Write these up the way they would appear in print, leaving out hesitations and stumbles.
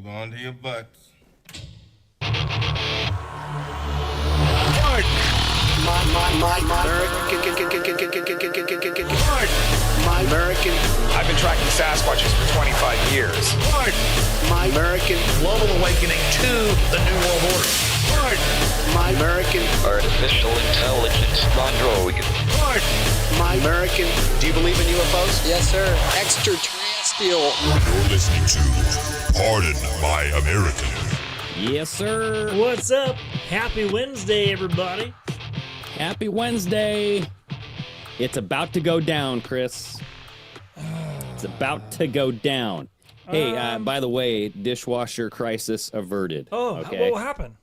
Hold on to your butts. My American. I've been tracking Sasquatches for 25 years. My American. Global awakening to the New World Order. My American. Artificial intelligence android. My American. Do you believe in UFOs? Yes, sir. Extraterrestrial. You're listening to Pardon My American. Yes, sir. What's up? Happy Wednesday, everybody. Happy Wednesday. It's about to go down, Chris. It's about to go down. Hey, by the way, dishwasher crisis averted. Oh, okay? what happened?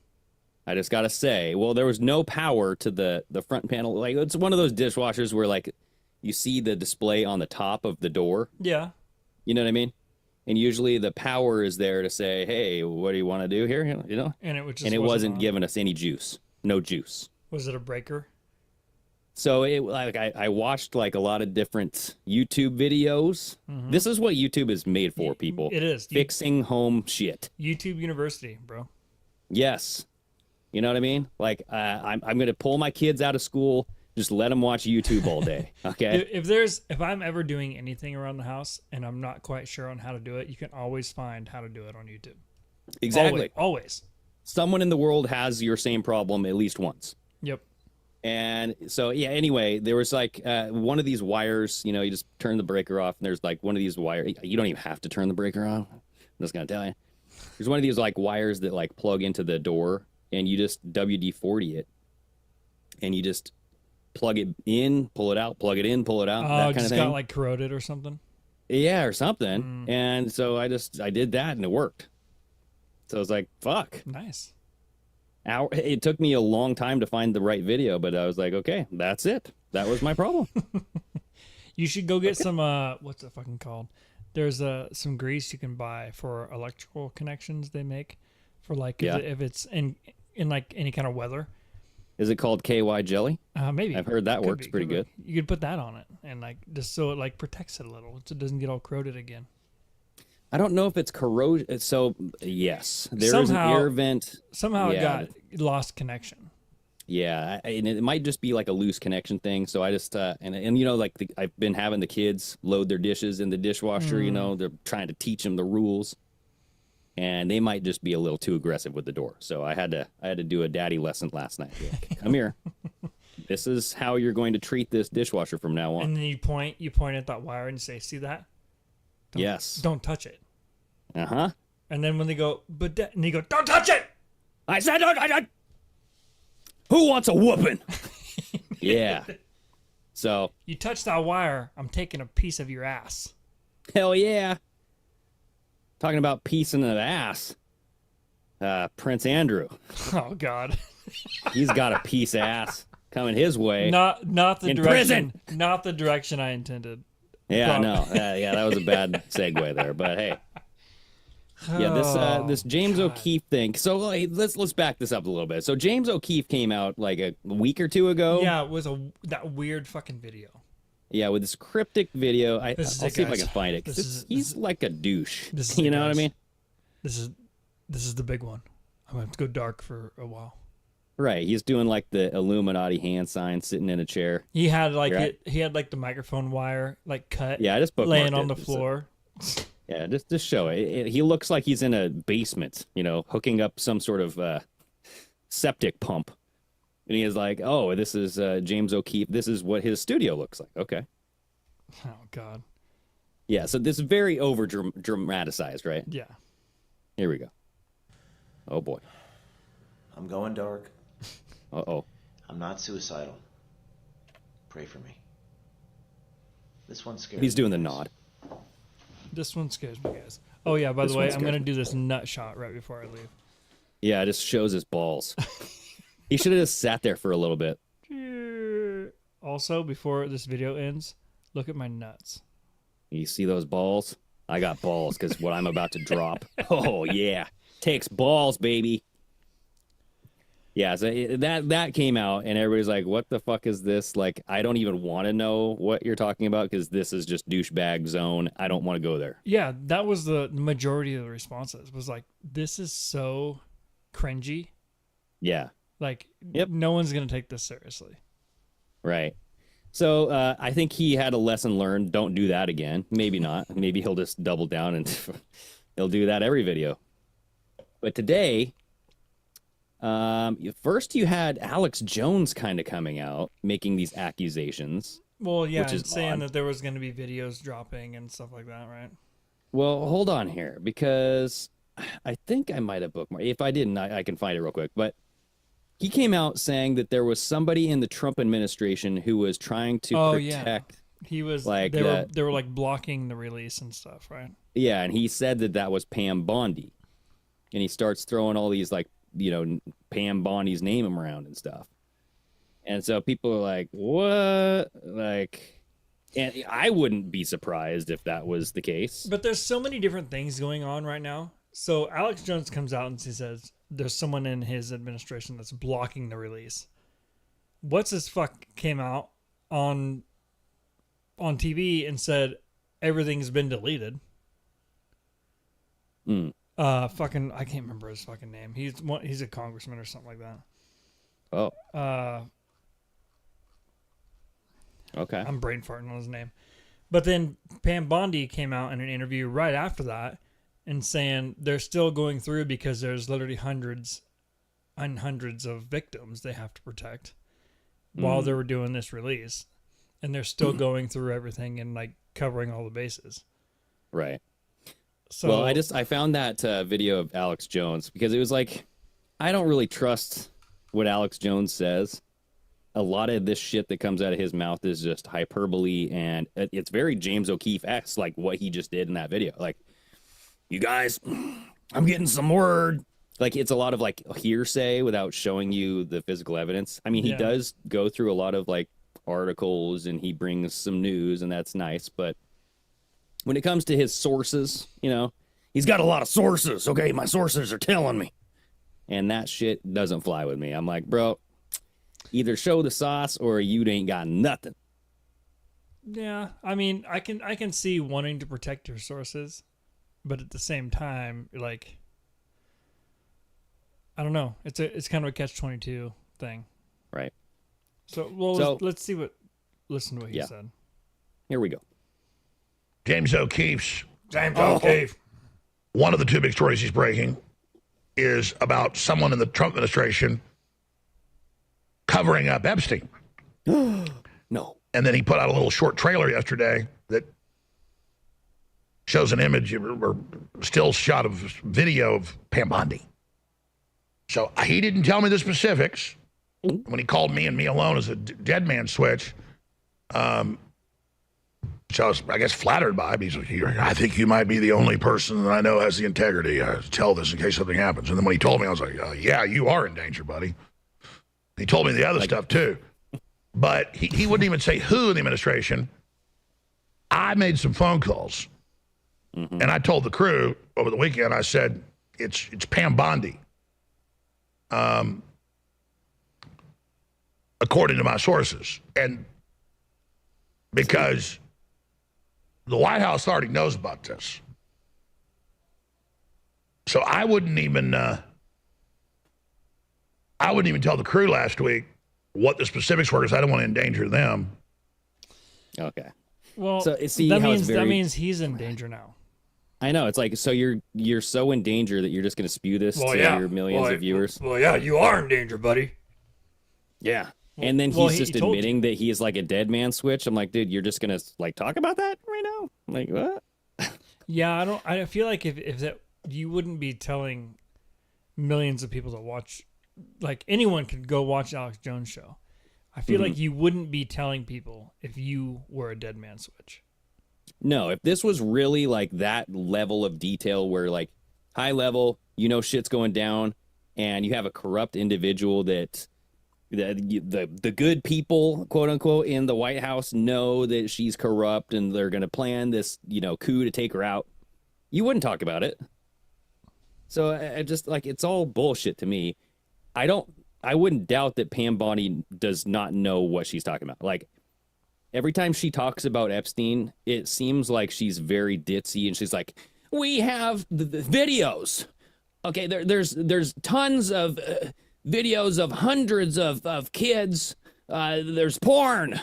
I just gotta say, well, there was no power to the front panel. Like, it's one of those dishwashers where, like, you see the display on the top of the door. Yeah. You know what I mean? And usually the power is there to say, hey, what do you want to do here? You know? And it wasn't giving us any juice. No juice. Was it a breaker? So I watched like a lot of different YouTube videos. Mm-hmm. This is what YouTube is made for, people. It is. Fixing home shit. YouTube University, bro. Yes. You know what I mean? Like, I'm going to pull my kids out of school, just let them watch YouTube all day. Okay? If I'm ever doing anything around the house and I'm not quite sure on how to do it, you can always find how to do it on YouTube. Exactly. Always. Someone in the world has your same problem at least once. Yep. And so, yeah, anyway, there was like one of these wires, you know, you just turn the breaker off, and there's like one of these wires. You don't even have to turn the breaker off. I'm just going to tell you. There's one of these like wires that like plug into the door, and you just WD-40 it, and you just plug it in, pull it out, plug it in, pull it out, that kind of thing. Just got like corroded or something? Yeah, or something. And so I did that, and it worked. So I was like, fuck. Nice. It took me a long time to find the right video, but I was like, okay, that's it. That was my problem. You should go get some, what's it fucking called? There's some grease you can buy for electrical connections they make for like, if it's in like any kind of weather. Is it called KY jelly? Maybe. I've heard that works pretty good. You could put that on it and like, just so it like protects it a little so it doesn't get all corroded again. I don't know if it's corrosion. So, yes, there is an air vent. Somehow it got lost connection. Yeah, and it might just be like a loose connection thing. So I just, and you know, like I've been having the kids load their dishes in the dishwasher, you know, they're trying to teach them the rules. And they might just be a little too aggressive with the door. So I had to do a daddy lesson last night. Like, come here. This is how you're going to treat this dishwasher from now on. And then you point at that wire and say, see that? Yes. Don't touch it. Uh-huh. And then when they go, and you go, don't touch it! I said, who wants a whooping? Yeah. So. You touch that wire, I'm taking a piece of your ass. Hell yeah. Talking about piece in the ass. Prince Andrew. Oh, God. He's got a piece of ass coming his way. Not the in direction. Prison. Not the direction I intended. Yeah, no. Yeah, that was a bad segue there, but hey. Yeah, this James O'Keefe thing. So like, let's back this up a little bit. So James O'Keefe came out like a week or two ago. Yeah, it was that weird fucking video. Yeah, with this cryptic video. I'll see if I can find it. He's like a douche. You know what I mean? This is the big one. I'm gonna have to go dark for a while. Right, he's doing like the Illuminati hand sign, sitting in a chair. He had like he had like the microphone wire like cut. Yeah, I just laying on the floor. Yeah, just show it. He looks like he's in a basement, you know, hooking up some sort of septic pump. And he is like, oh, this is James O'Keefe. This is what his studio looks like. Okay. Oh, God. Yeah, so this is very over-dramatized, right? Yeah. Here we go. Oh, boy. I'm going dark. Uh-oh. I'm not suicidal. Pray for me. This one scares He's me, doing the guys. nod. This one scares me, guys. Oh, yeah, by the way, I'm going to do this nut shot right before I leave. Yeah, it just shows his balls. He should have just sat there for a little bit. Also, before this video ends, look at my nuts. You see those balls? I got balls because what I'm about to drop. Oh, yeah. Takes balls, baby. Yeah, so that came out, and everybody's like, "What the fuck is this?" Like, I don't even want to know what you're talking about because this is just douchebag zone. I don't want to go there. Yeah, that was the majority of the responses. Was like, "This is so cringy." Yeah, Like, Yep. no one's gonna take this seriously. right. So I think he had a lesson learned. Don't do that again. Maybe not. Maybe he'll just double down and he'll do that every video. But today, first you had Alex Jones kind of coming out making these accusations. Well, yeah, Which is and saying odd. that there was going to be videos dropping and stuff like that, right? Well, hold on here because I think I might have bookmarked. If I didn't, I can find it real quick. But he came out saying that there was somebody in the Trump administration who was trying to protect. He was like they were like blocking the release and stuff, right? Yeah, and he said that was Pam Bondi, and he starts throwing all these like Pam Bondi's name around and stuff, and so people are like, "What?" Like, and I wouldn't be surprised if that was the case. But there's so many different things going on right now. So Alex Jones comes out and he says there's someone in his administration that's blocking the release. What's his fuck came out on TV and said everything's been deleted. Fucking I can't remember his fucking name. He's a congressman or something like that. Oh, okay. I'm brain farting on his name. But then Pam Bondi came out in an interview right after that and saying they're still going through because there's literally hundreds and hundreds of victims they have to protect while they were doing this release. And they're still going through everything and like covering all the bases. Right. So Well, I found that video of Alex Jones because it was like, I don't really trust what Alex Jones says. A lot of this shit that comes out of his mouth is just hyperbole, and it's very James O'Keefe-esque, like what he just did in that video. Like, you guys, I'm getting some word. Like, it's a lot of like hearsay without showing you the physical evidence. I mean, he does go through a lot of like articles and he brings some news, and that's nice. But when it comes to his sources, he's got a lot of sources. Okay, my sources are telling me. And that shit doesn't fly with me. I'm like, bro, either show the sauce or you ain't got nothing. yeah, I mean, I can see wanting to protect your sources, but at the same time, like, I don't know. It's kind of a catch-22 thing. Right. So let's listen to what he said. Here we go. James O'Keefe. One of the two big stories he's breaking is about someone in the Trump administration covering up Epstein. No. And then he put out a little short trailer yesterday that shows an image or still shot of video of Pam Bondi. So he didn't tell me the specifics when he called me and me alone as a dead man switch. So I was, I guess, flattered by him. He's like, I think you might be the only person that I know has the integrity to tell this in case something happens. And then when he told me, I was like, yeah, you are in danger, buddy. He told me the other stuff, too. But he wouldn't even say who in the administration. I made some phone calls. And I told the crew over the weekend, I said, it's Pam Bondi. According to my sources. And because the White House already knows about this. So I wouldn't even tell the crew last week what the specifics were because I don't want to endanger them. Okay. Well, So, see that how it's means very- that means he's in danger now. I know. It's like, so you're so in danger that you're just going to spew this to your millions of viewers. Well, yeah, you are in danger, buddy. Yeah. And then well, he's he just told admitting that he is like a dead man switch. I'm like, dude, you're just going to like talk about that right now? I'm like, what? Yeah, I feel like if that you wouldn't be telling millions of people to watch, like anyone could go watch Alex Jones show. I feel like you wouldn't be telling people if you were a dead man switch. No, if this was really like that level of detail where like high level, shit's going down and you have a corrupt individual that the good people, quote unquote, in the White House know that she's corrupt and they're going to plan this, coup to take her out, you wouldn't talk about it. So I just like, it's all bullshit to me. I don't I wouldn't doubt that Pam Bondi does not know what she's talking about. Like, every time she talks about Epstein, it seems like she's very ditzy, and she's like, we have the videos. Okay, there's tons of videos of hundreds of kids. There's porn.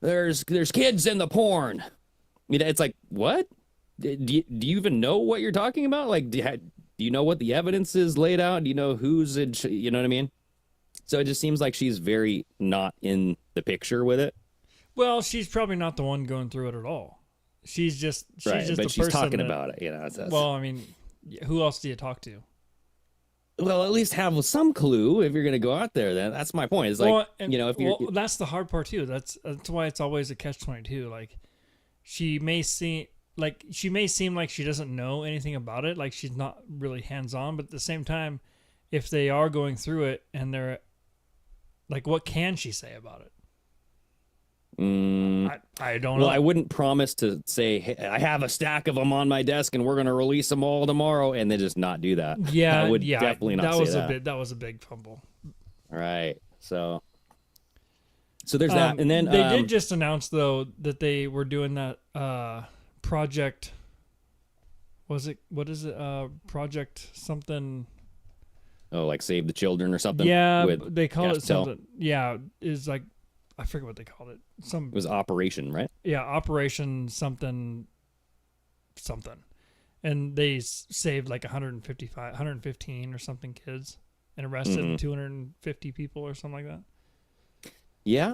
There's kids in the porn. It's like, what? Do you even know what you're talking about? Like, do you know what the evidence is laid out? Do you know who's in, you know what I mean? So it just seems like she's very not in the picture with it. Well, she's probably not the one going through it at all. She's just Right, just but the she's person talking that- about it, you know. Well, I mean, who else do you talk to? Well, at least have some clue if you're going to go out there. Then that's my point. It's like, Well, and- you know, if you're that's the hard part too. That's why it's always a catch-22. Like, she may seem like she doesn't know anything about it. Like, she's not really hands-on. But at the same time, if they are going through it and they're like, what can she say about it? I don't know. Well, I wouldn't promise to say, hey, I have a stack of them on my desk and we're going to release them all tomorrow, and then just not do that. Yeah, I would yeah, definitely not that say was that. that was a big fumble. All right. So there's that. And then they did just announce, though, that they were doing that project. What is it? Project something. Oh, like Save the Children or something? Yeah, with they call it Gas Patel. something. Yeah, is like, I forget what they called it. It was Operation, right? Yeah, Operation something. And they saved like 115 or something kids and arrested 250 people or something like that. Yeah.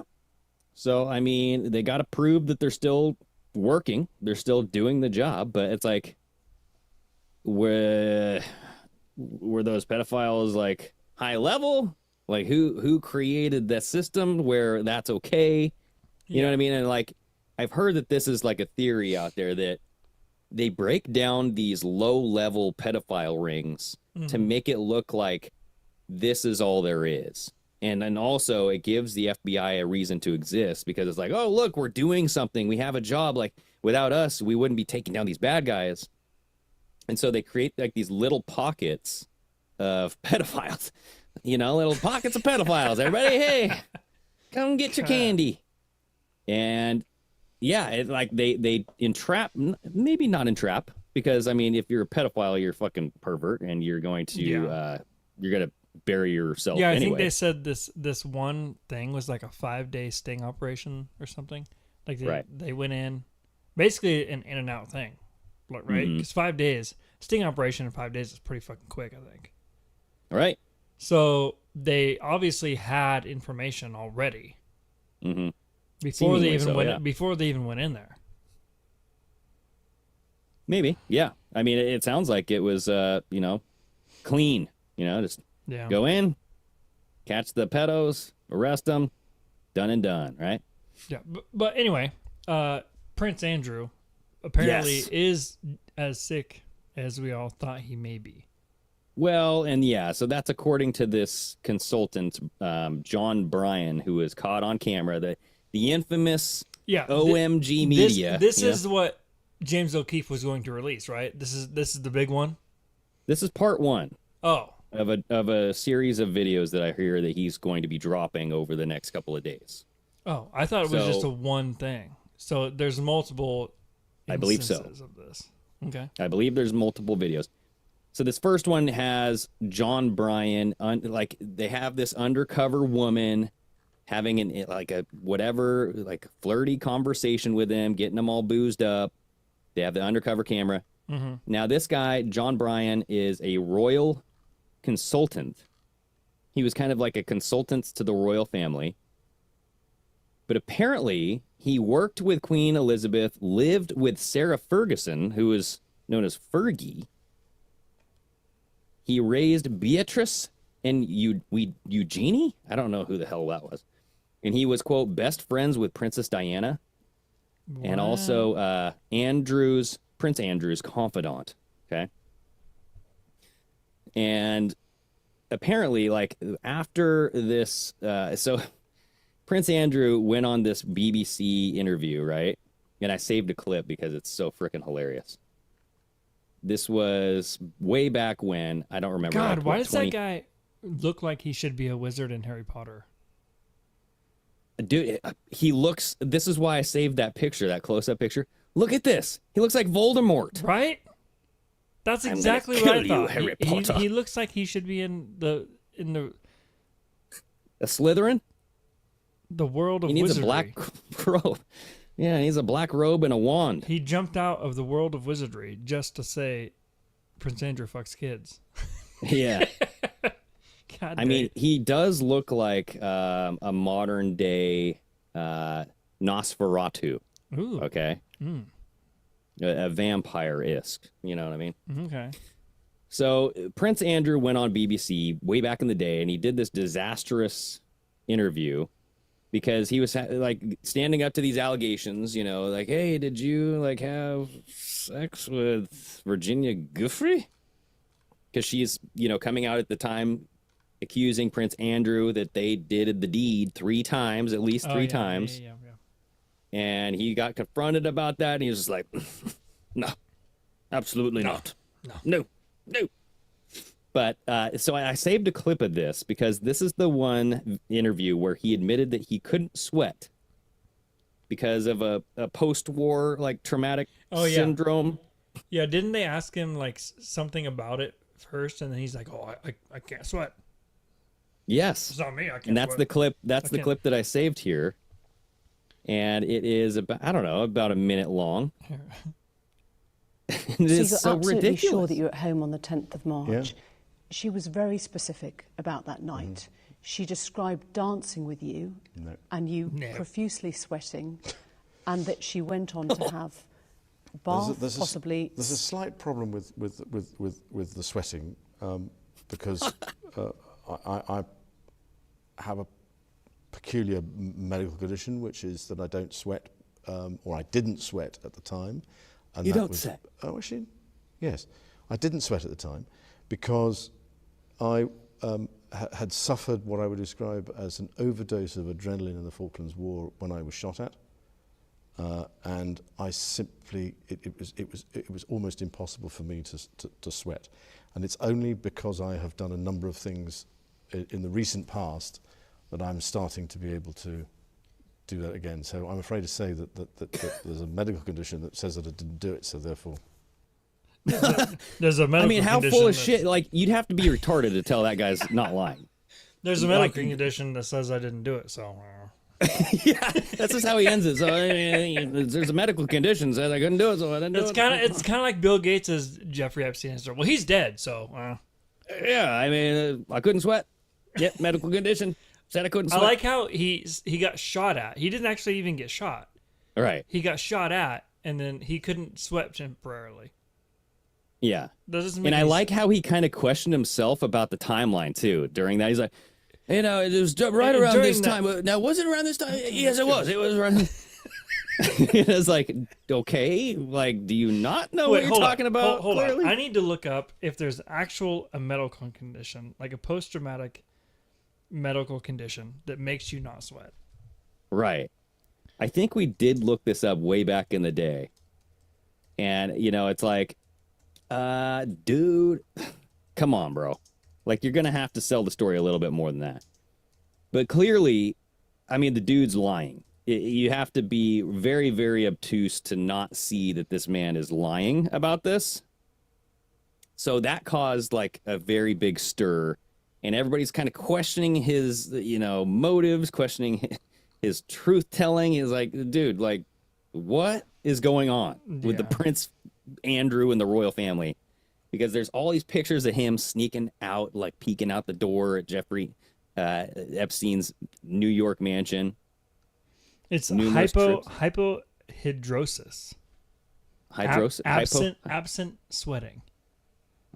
So, I mean, they got to prove that they're still working. They're still doing the job, but it's like, were those pedophiles like high level? Like, who created that system where that's okay? You know what I mean? And like, I've heard that this is like a theory out there that they break down these low level pedophile rings to make it look like this is all there is. And then also it gives the FBI a reason to exist, because it's like, oh, look, we're doing something. We have a job. Like, without us, we wouldn't be taking down these bad guys. And so they create like these little pockets of pedophiles, you know, little pockets of pedophiles. Everybody, hey, come get your candy. And yeah, it, like they entrap, maybe not entrap, because I mean, if you're a pedophile, you're a fucking pervert, and you're going to you're gonna bury yourself. Yeah, I anyway. think they said this one thing was like a 5-day sting operation or something. Like they went in, basically an in and out thing, right? Because 5 days sting operation in 5 days is pretty fucking quick, I think. All right. So they obviously had information already before Seemingly they even so, went yeah. before they even went in there. Maybe, yeah. I mean, it sounds like it was, you know, clean. You know, just go in, catch the pedos, arrest them, done and done, right? Yeah, but anyway, Prince Andrew apparently Yes. is as sick as we all thought he may be. Well, and yeah, so that's according to this consultant, John Bryan, who was caught on camera, the infamous OMG media. This is what James O'Keefe was going to release, right? This is the big one. This is part one. Oh, of a series of videos that I hear that he's going to be dropping over the next couple of days. oh, I thought it was So- just a one thing. So there's multiple. I believe so. instances of this. Okay. I believe there's multiple videos. So this first one has John Bryan, like they have this undercover woman having a flirty conversation with him, getting them all boozed up. They have the undercover camera. Now this guy, John Bryan, is a royal consultant. He was kind of like a consultant to the royal family. But apparently he worked with Queen Elizabeth, lived with Sarah Ferguson, who is known as Fergie. He raised Beatrice and Eugenie? I don't know who the hell that was. And he was, quote, best friends with Princess Diana. And also Prince Andrew's confidant. Okay. And apparently, like, after this, so Prince Andrew went on this BBC interview, right? And I saved a clip because it's so freaking hilarious. This was way back when. I don't remember. God, like, why what, does that guy? look like he should be a wizard in Harry Potter. Dude, he looks. This is why I saved that picture, that close-up picture. Look at this. He looks like Voldemort. Right? That's I'm exactly gonna what I kill you, thought. Harry He Potter. looks like he should be in the A Slytherin? world of He needs wizardry. a black robe. Yeah, he needs a black robe and a wand. He jumped out of the world of wizardry just to say Prince Andrew fucks kids. Yeah. God I mean, he does look like a modern day Nosferatu. ooh, Okay. A vampire-esque. You know what I mean? okay. So Prince Andrew went on BBC way back in the day, and he did this disastrous interview because he was like standing up to these allegations, you know, like, hey, did you like have sex with Virginia Giuffre? Because she's, you know, coming out at the time accusing Prince Andrew that they did the deed 3 times, at least 3 times. Yeah. And he got confronted about that, and he was just like, no, absolutely not. No. But so I saved a clip of this because this is the one interview where he admitted that he couldn't sweat because of a post-war like traumatic syndrome. Yeah, didn't they ask him like something about it first, and then he's like, "Oh, I can't sweat. Yes, It's not me. I can't." and that's sweat. the clip. That's the can't- clip that I saved here, and it is about about a minute long. It So is you're so absolutely ridiculous. sure that you're at home on the 10th of March. Yeah. She was very specific about that night. She described dancing with you and you profusely sweating, and that she went on to have a bath, possibly. There's a slight problem with the sweating because I have a peculiar medical condition, which is that I don't sweat, or I didn't sweat at the time. And You that don't was, sweat? Oh, actually, yes. I didn't sweat at the time because I had suffered what I would describe as an overdose of adrenaline in the Falklands War when I was shot at. And I simply, it was almost impossible for me to sweat. And it's only because I have done a number of things in the recent past that I'm starting to be able to do that again. So I'm afraid to say that there's a medical condition that says that I didn't do it, so therefore... There's a medical I mean, how condition full of that- shit? Like, you'd have to be retarded to tell that guy's not lying. There's a medical condition that says I didn't do it, so... Yeah, that's just how he ends it. So there's a medical condition that I couldn't do it, so I didn't do it. It's kind of like Bill Gates as Jeffrey Epstein. Well, he's dead, so... Yeah, I mean, I couldn't sweat. Yep, medical condition. Said I couldn't I sweat. like how he got shot at. He didn't actually even get shot. All right. He got shot at, and then he couldn't sweat temporarily. Yeah. That doesn't make And I any like how he kind of questioned himself about the timeline, too, during that. He's like, you know, it was right around During this that- time. Now, was it around this time? Yes, it was. It was around. It's like, okay, like, do you not know what you're hold on. talking about? Hold clearly? on. I need to look up if there's a medical condition, like a post-traumatic medical condition that makes you not sweat. Right. I think we did look this up way back in the day. And, you know, it's like, dude, come on, bro. Like, you're going to have to sell the story a little bit more than that. But clearly, I mean, the dude's lying. You have to be very, very obtuse to not see that this man is lying about this. So that caused, like, a very big stir. And everybody's kind of questioning his, you know, motives, questioning his truth-telling. He's like, dude, like, what is going on with the Prince Andrew and the royal family? Because there's all these pictures of him sneaking out, like peeking out the door at Jeffrey Epstein's New York mansion. It's Numerous trips. hypohidrosis. Absent sweating.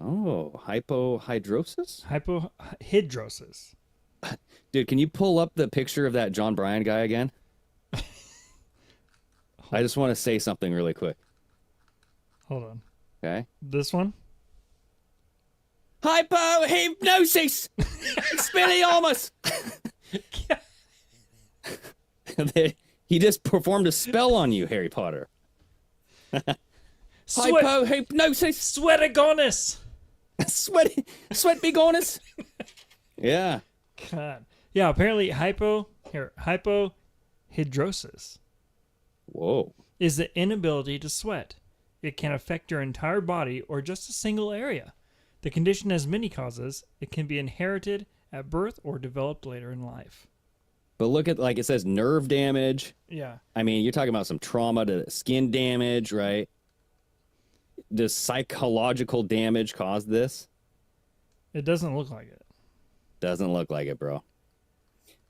Oh, hypohidrosis? Hypohidrosis. Dude, can you pull up the picture of that John Bryan guy again? I just want to say something really quick. Hold on. Okay. This one? Hypohypnosis! Expelliarmus! He just performed a spell on you, Harry Potter. Hypohypnosis! Sweatagonus! Sweat big honest. Yeah. God. Yeah, apparently hypohidrosis Whoa. is the inability to sweat. It can affect your entire body or just a single area. The condition has many causes. It can be inherited at birth or developed later in life. But look at, like, it says nerve damage. Yeah. I mean, you're talking about some trauma to skin damage, right? Does psychological damage cause this? It doesn't look like it. Doesn't look like it, bro.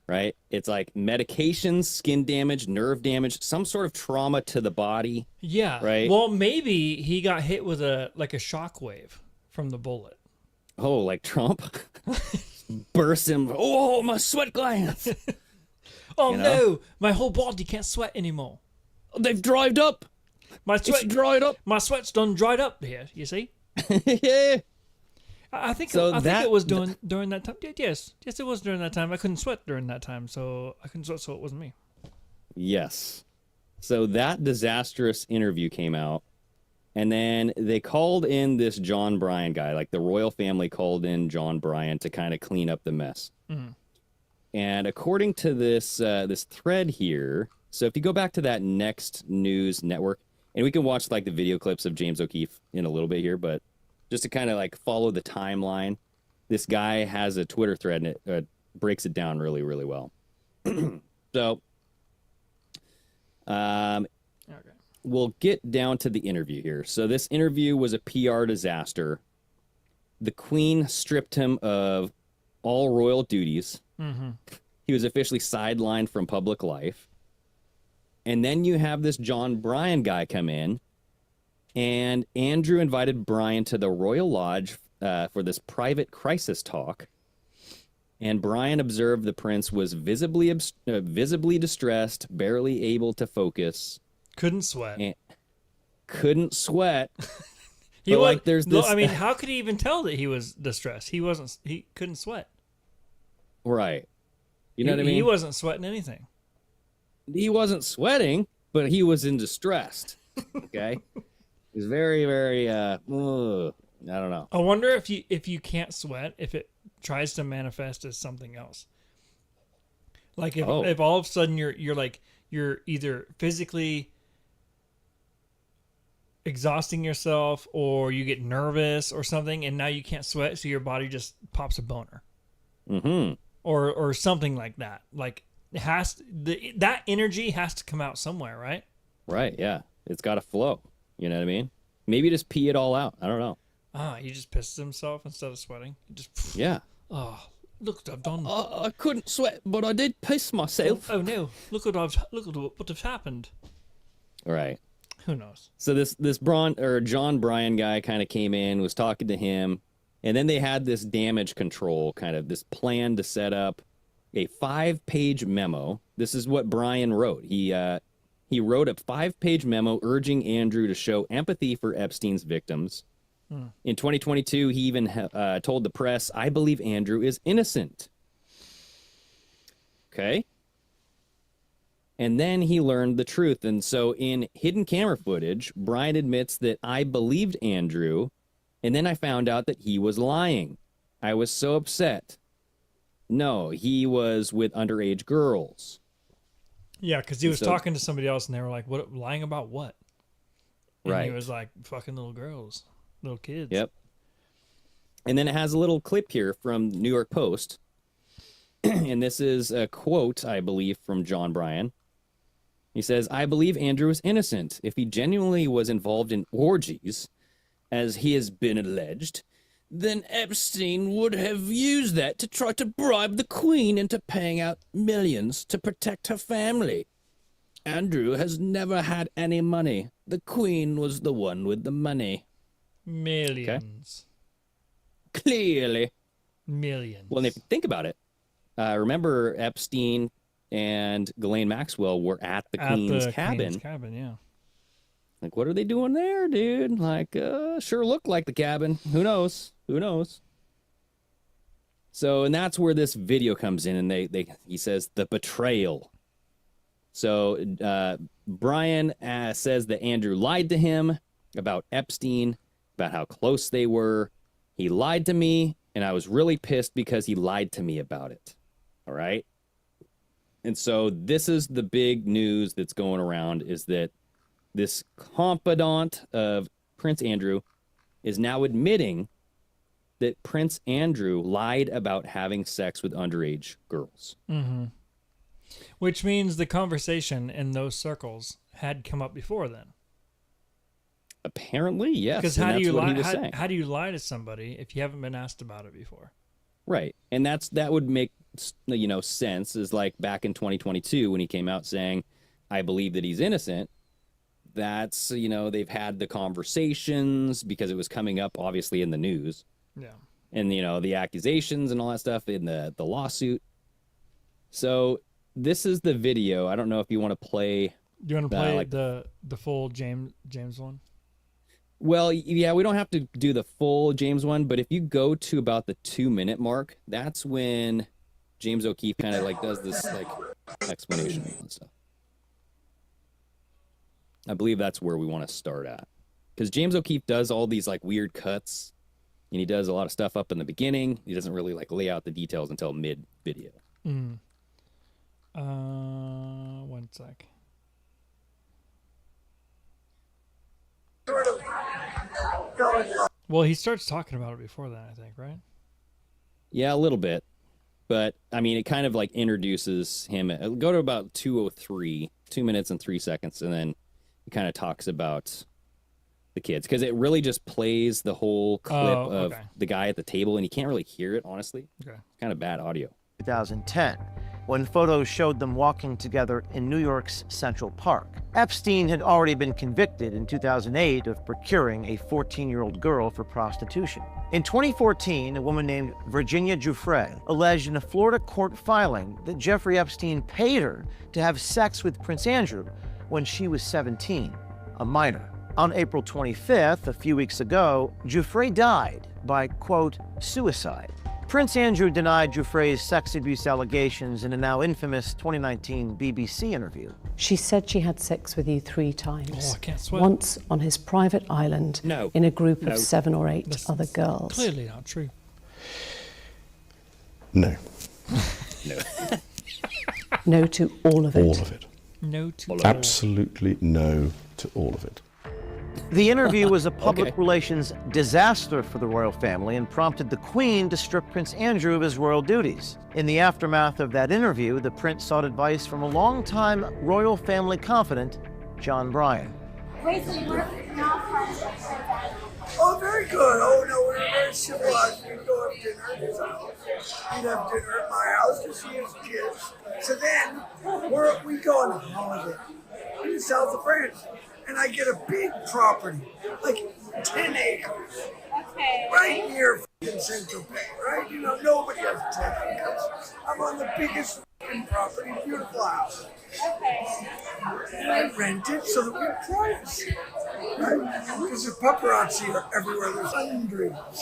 Right? It's like medications, skin damage, nerve damage, some sort of trauma to the body. Yeah. Right? Well, maybe he got hit with a shock wave from the bullet. Oh, like Trump? Burst him. Oh, my sweat glands. Oh, no. My whole body can't sweat anymore. They've dried up. It's dried up. My sweat's done dried up here, you see? Yeah. I think So I think that- it was during that time. Yes, it was during that time. I couldn't sweat during that time, so I couldn't sweat, so it wasn't me. Yes. So that disastrous interview came out, and then they called in this John Bryan guy. Like, the royal family called in John Bryan to kind of clean up the mess. Mhm. And according to this this thread here, so if you go back to that Next News Network, and we can watch like the video clips of James O'Keefe in a little bit here, but just to kind of like follow the timeline, this guy has a Twitter thread and it breaks it down really, really well. So, we'll get down to the interview here. So this interview was a PR disaster. The Queen stripped him of all royal duties. Mm-hmm. He was officially sidelined from public life. And then you have this John Bryan guy come in, and Andrew invited Bryan to the Royal Lodge for this private crisis talk. And Bryan observed the prince was visibly distressed, barely able to focus. Couldn't sweat. Couldn't sweat. He was, like, there's this. I mean, how could he even tell that he was distressed? He couldn't sweat. Right. You know what I mean? He wasn't sweating anything. He wasn't sweating, but he was in distress. Okay. He's very, very. I don't know. I wonder if you can't sweat, if it tries to manifest as something else. Like if all of a sudden you're either physically exhausting yourself or you get nervous or something, and now you can't sweat, so your body just pops a boner. Mm-hmm. Or something like that. Like that energy has to come out somewhere, right? Right. Yeah. It's got to flow. You know what I mean? Maybe just pee it all out. I don't know. He just pisses himself instead of sweating. Yeah. Oh, look what I've done. I couldn't sweat, but I did piss myself. Oh no! Look what has happened. All right. Who knows? So this John Bryan guy kind of came in, was talking to him, and then they had this damage control kind of this plan to set up a 5-page memo. This is what Bryan wrote. He wrote a 5-page memo urging Andrew to show empathy for Epstein's victims. In 2022, he even told the press, "I believe Andrew is innocent." Okay. And then he learned the truth. And so in hidden camera footage, Bryan admits that I believed Andrew, and then I found out that he was lying. I was so upset. No, he was with underage girls. Yeah, because he was talking to somebody else, and they were like, "What? Lying about what?" And right. he was like, "Fucking little girls, little kids." Yep. And then it has a little clip here from New York Post. And this is a quote, I believe, from John Bryan. He says, "I believe Andrew is innocent. If he genuinely was involved in orgies, as he has been alleged, then Epstein would have used that to try to bribe the Queen into paying out millions to protect her family. Andrew has never had any money. The Queen was the one with the money." Millions. Okay. Clearly. Millions. Well, and if you think about it, remember Epstein and Ghislaine Maxwell were at the Queen's cabin. Queen's cabin, yeah. Like, what are they doing there, dude? Like, sure looked like the cabin. Who knows? Who knows? So, and that's where this video comes in, and he says the betrayal. So, Bryan says that Andrew lied to him about Epstein, about how close they were. He lied to me. and I was really pissed because he lied to me about it. All right. And so this is the big news that's going around, is that this confidant of Prince Andrew is now admitting that Prince Andrew lied about having sex with underage girls. Mm-hmm. Which means the conversation in those circles had come up before then. Apparently, yes. Because how do you lie to somebody if you haven't been asked about it before? Right. And that would make, sense, is like back in 2022 when he came out saying, I believe that he's innocent. That's, they've had the conversations because it was coming up obviously in the news. Yeah. And, the accusations and all that stuff in the lawsuit. So this is the video. I don't know if you want to play. Do you want to play the full James one? Well, yeah, we don't have to do the full James one, but if you go to about the 2-minute mark, that's when James O'Keefe kind of does this explanation and stuff. I believe that's where we want to start at, because James O'Keefe does all these weird cuts, and he does a lot of stuff up in the beginning. He doesn't really lay out the details until mid video. Mm. 1 sec. Well, he starts talking about it before that, I think, right? Yeah, a little bit. But, it kind of introduces him. It'll go to about 2:03, 2 minutes and 3 seconds, and then he kind of talks about the kids. Because it really just plays the whole clip of the guy at the table, and you can't really hear it, honestly. Okay. It's kind of bad audio. 2010, when photos showed them walking together in New York's Central Park. Epstein had already been convicted in 2008 of procuring a 14-year-old girl for prostitution. In 2014, a woman named Virginia Giuffre alleged in a Florida court filing that Jeffrey Epstein paid her to have sex with Prince Andrew when she was 17, a minor. On April 25th, a few weeks ago, Giuffre died by, quote, suicide. Prince Andrew denied Giuffre's sex abuse allegations in a now infamous 2019 BBC interview. She said she had sex with you 3 times. Oh, I can't swear. Once on his private island in a group of 7 or 8 That's other girls. Clearly not true. No. No. No to all of it. All of it. No to Absolutely no to all of it. The interview was a public relations disaster for the royal family and prompted the Queen to strip Prince Andrew of his royal duties. In the aftermath of that interview, the prince sought advice from a longtime royal family confidant, John Bryan. Oh, very good. Oh, no, we're very civilized. We'd go have dinner at his house. We'd have dinner at my house to see his kids. So then, we go on a holiday in the south of France. And I get a big property, 10 acres, right near Saint-Tropez, right? Nobody has 10 acres. I'm on the biggest property, beautiful house. And I rent it so that we have privacy, right? Because the paparazzi are everywhere. There's hundreds of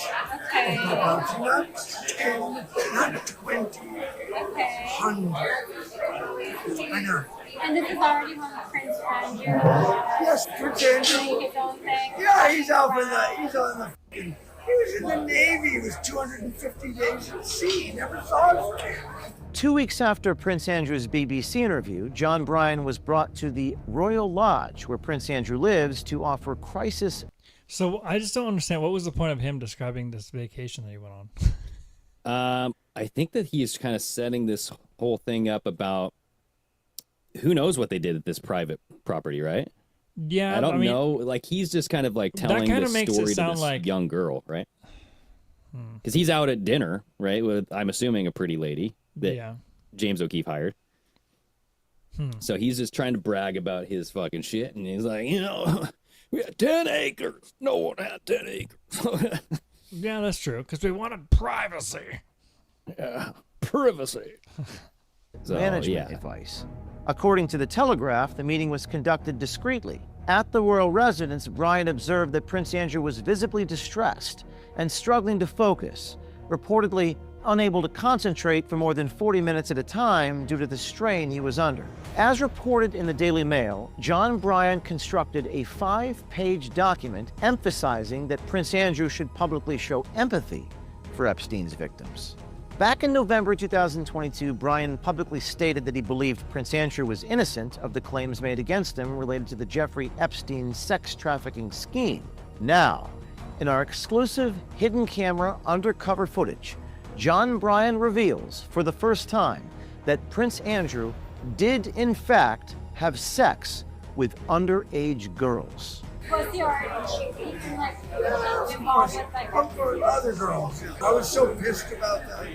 paparazzi, not 10, not 20, hundreds. I know. And this is already one with Prince Andrew. Yes, Prince Andrew. Doing his own thing. Yeah, he's on the he was in the Navy. He was 250 days at sea. He never saw his kid. 2 weeks after Prince Andrew's BBC interview, John Bryan was brought to the Royal Lodge where Prince Andrew lives to offer crisis. So I just don't understand. What was the point of him describing this vacation that he went on? I think that he's kind of setting this whole thing up about who knows what they did at this private property, right? Yeah, I don't know. He's just kind of telling this story to this young girl, right? Because he's out at dinner, right, with, I'm assuming, a pretty lady that James O'Keefe hired. So he's just trying to brag about his fucking shit, and he's like, we had 10 acres. No one had 10 acres. Yeah, that's true, because we wanted privacy. Yeah, privacy. Management advice. According to the Telegraph, the meeting was conducted discreetly. At the royal residence, Bryan observed that Prince Andrew was visibly distressed and struggling to focus, reportedly unable to concentrate for more than 40 minutes at a time due to the strain he was under. As reported in the Daily Mail, John Bryan constructed a 5-page document emphasizing that Prince Andrew should publicly show empathy for Epstein's victims. Back in November 2022, Brian publicly stated that he believed Prince Andrew was innocent of the claims made against him related to the Jeffrey Epstein sex trafficking scheme. Now, in our exclusive hidden camera undercover footage, John Bryan reveals for the first time that Prince Andrew did in fact have sex with underage girls. What's your involved with like Other girls. I was so pissed about that.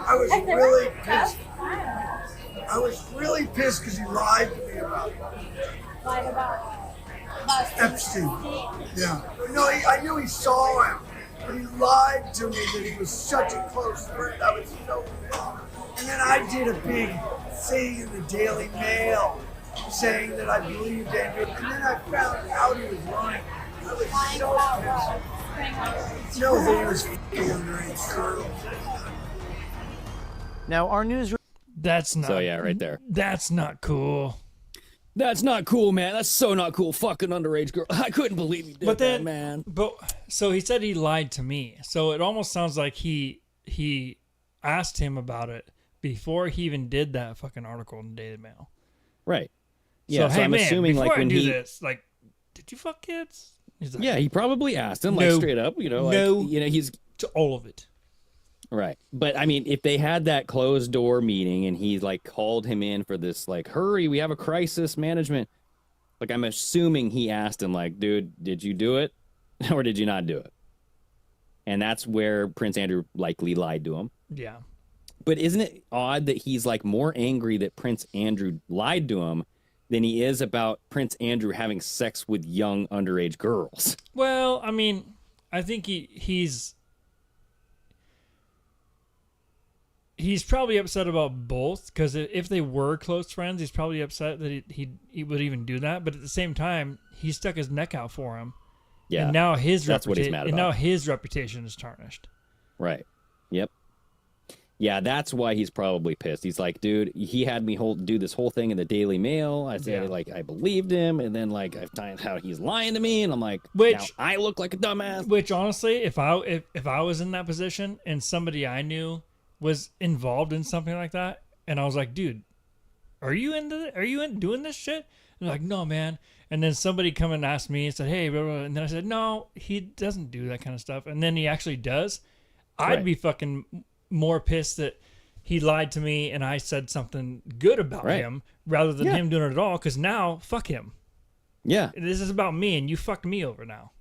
I was really pissed. I was really pissed because he lied to me about it. lied about Epstein. Yeah. No, I knew he saw him, but he lied to me that he was such a close friend. I was so pissed. And then I did a big thing in the Daily Mail saying that I believed Andrew, and then I found out he was lying. I was so pissed. No, that he was f***ing underage girls. Now, our news... That's not... So, yeah, right there. That's not cool. That's not cool, man. That's so not cool. Fucking underage girl. I couldn't believe he did that, man. But so he said he lied to me. So it almost sounds like he asked him about it before he even did that fucking article in the Daily Mail. Right. Yeah. So hey, I'm man, assuming before like when I do he this, like, did you fuck kids? He's like, yeah, he probably asked him like straight up. You know, like, you know, he's to all of it. Right. But I mean, if they had that closed door meeting and he like called him in for this, like, hurry, we have a crisis management. Like, I'm assuming he asked him, like, dude, did you do it or did you not do it? And that's where Prince Andrew likely lied to him. Yeah. But isn't it odd that he's like more angry that Prince Andrew lied to him than he is about Prince Andrew having sex with young underage girls? Well, I mean, I think he's probably upset about both, because if they were close friends, he's probably upset that he would even do that. But at the same time, he stuck his neck out for him. Yeah, and now that's what he's mad about. And now his reputation is tarnished. Right. Yep. Yeah, that's why he's probably pissed. He's like, dude, he had me do this whole thing in the Daily Mail. I said, like, I believed him, and then like I find out he's lying to me, and I'm like, now I look like a dumbass. Which honestly, if I was in that position and somebody I knew was involved in something like that, and I was like, dude, are you doing this shit? And they're like, no, man. And then somebody come and asked me and said, hey, blah, blah, blah. And then I said, no, he doesn't do that kind of stuff. And then he actually does. I'd be fucking more pissed that he lied to me and I said something good about him rather than him doing it at all. Because now, fuck him. Yeah, this is about me, and you fucked me over now.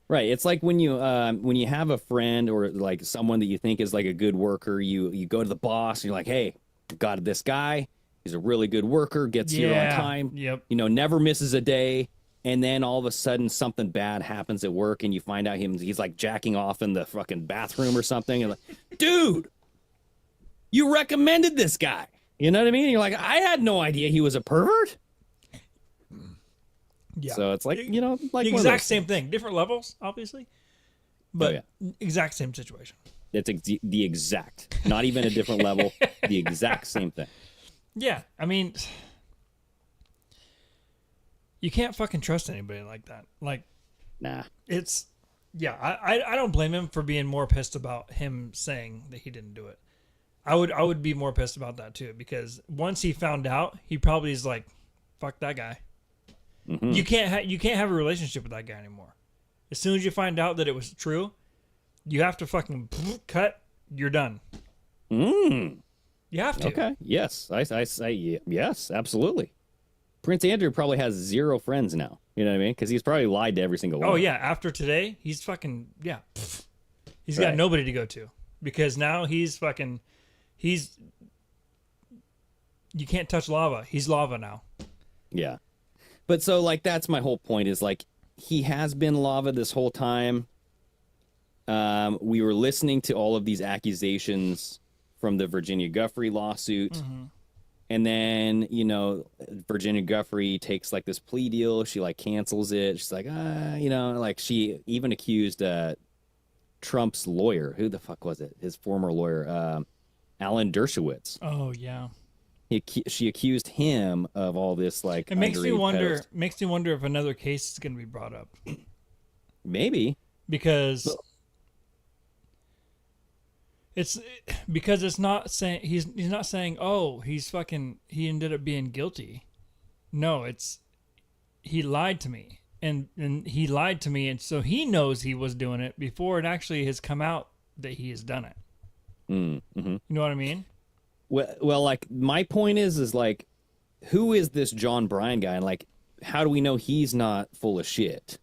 Right. It's like when you have a friend or like someone that you think is like a good worker, you go to the boss and you're like, hey, got this guy. He's a really good worker, gets here on time. Yep. You know, never misses a day. And then all of a sudden something bad happens at work and you find out he's like jacking off in the fucking bathroom or something. And like, dude, you recommended this guy. You know what I mean? And you're like, I had no idea he was a pervert. Yeah. So it's like, you know, like the exact same thing, different levels, obviously, but exact same situation. It's the exact, not even a different level, the exact same thing. Yeah, I mean, you can't fucking trust anybody like that. Like, nah. It's I don't blame him for being more pissed about him saying that he didn't do it. I would be more pissed about that too, because once he found out, he probably is like, fuck that guy. Mm-hmm. You can't have a relationship with that guy anymore. As soon as you find out that it was true, you have to fucking cut. You're done. You have to. Okay. Yes. I say yes. Absolutely. Prince Andrew probably has 0 friends now. You know what I mean? Because he's probably lied to every single one. Oh yeah. After today, he's fucking He's got nobody to go to, because now he's fucking. You can't touch lava. He's lava now. Yeah. But so, like, that's my whole point, is, like, he has been lava this whole time. We were listening to all of these accusations from the Virginia Giuffre lawsuit. Mm-hmm. And then, you know, Virginia Giuffre takes, like, this plea deal. She, like, cancels it. She's like, you know, like, she even accused Trump's lawyer. Who the fuck was it? His former lawyer, Alan Dershowitz. Oh, yeah. She accused him of all this, like, it makes me wonder. Makes me wonder if another case is going to be brought up. Maybe, because It's because it's not saying he's not saying, oh, he ended up being guilty. No, it's he lied to me. And he lied to me, and so he knows he was doing it before it actually has come out that he has done it. Mm-hmm. You know what I mean? Well, like my point is like, who is this John Bryan guy, and like, how do we know he's not full of shit?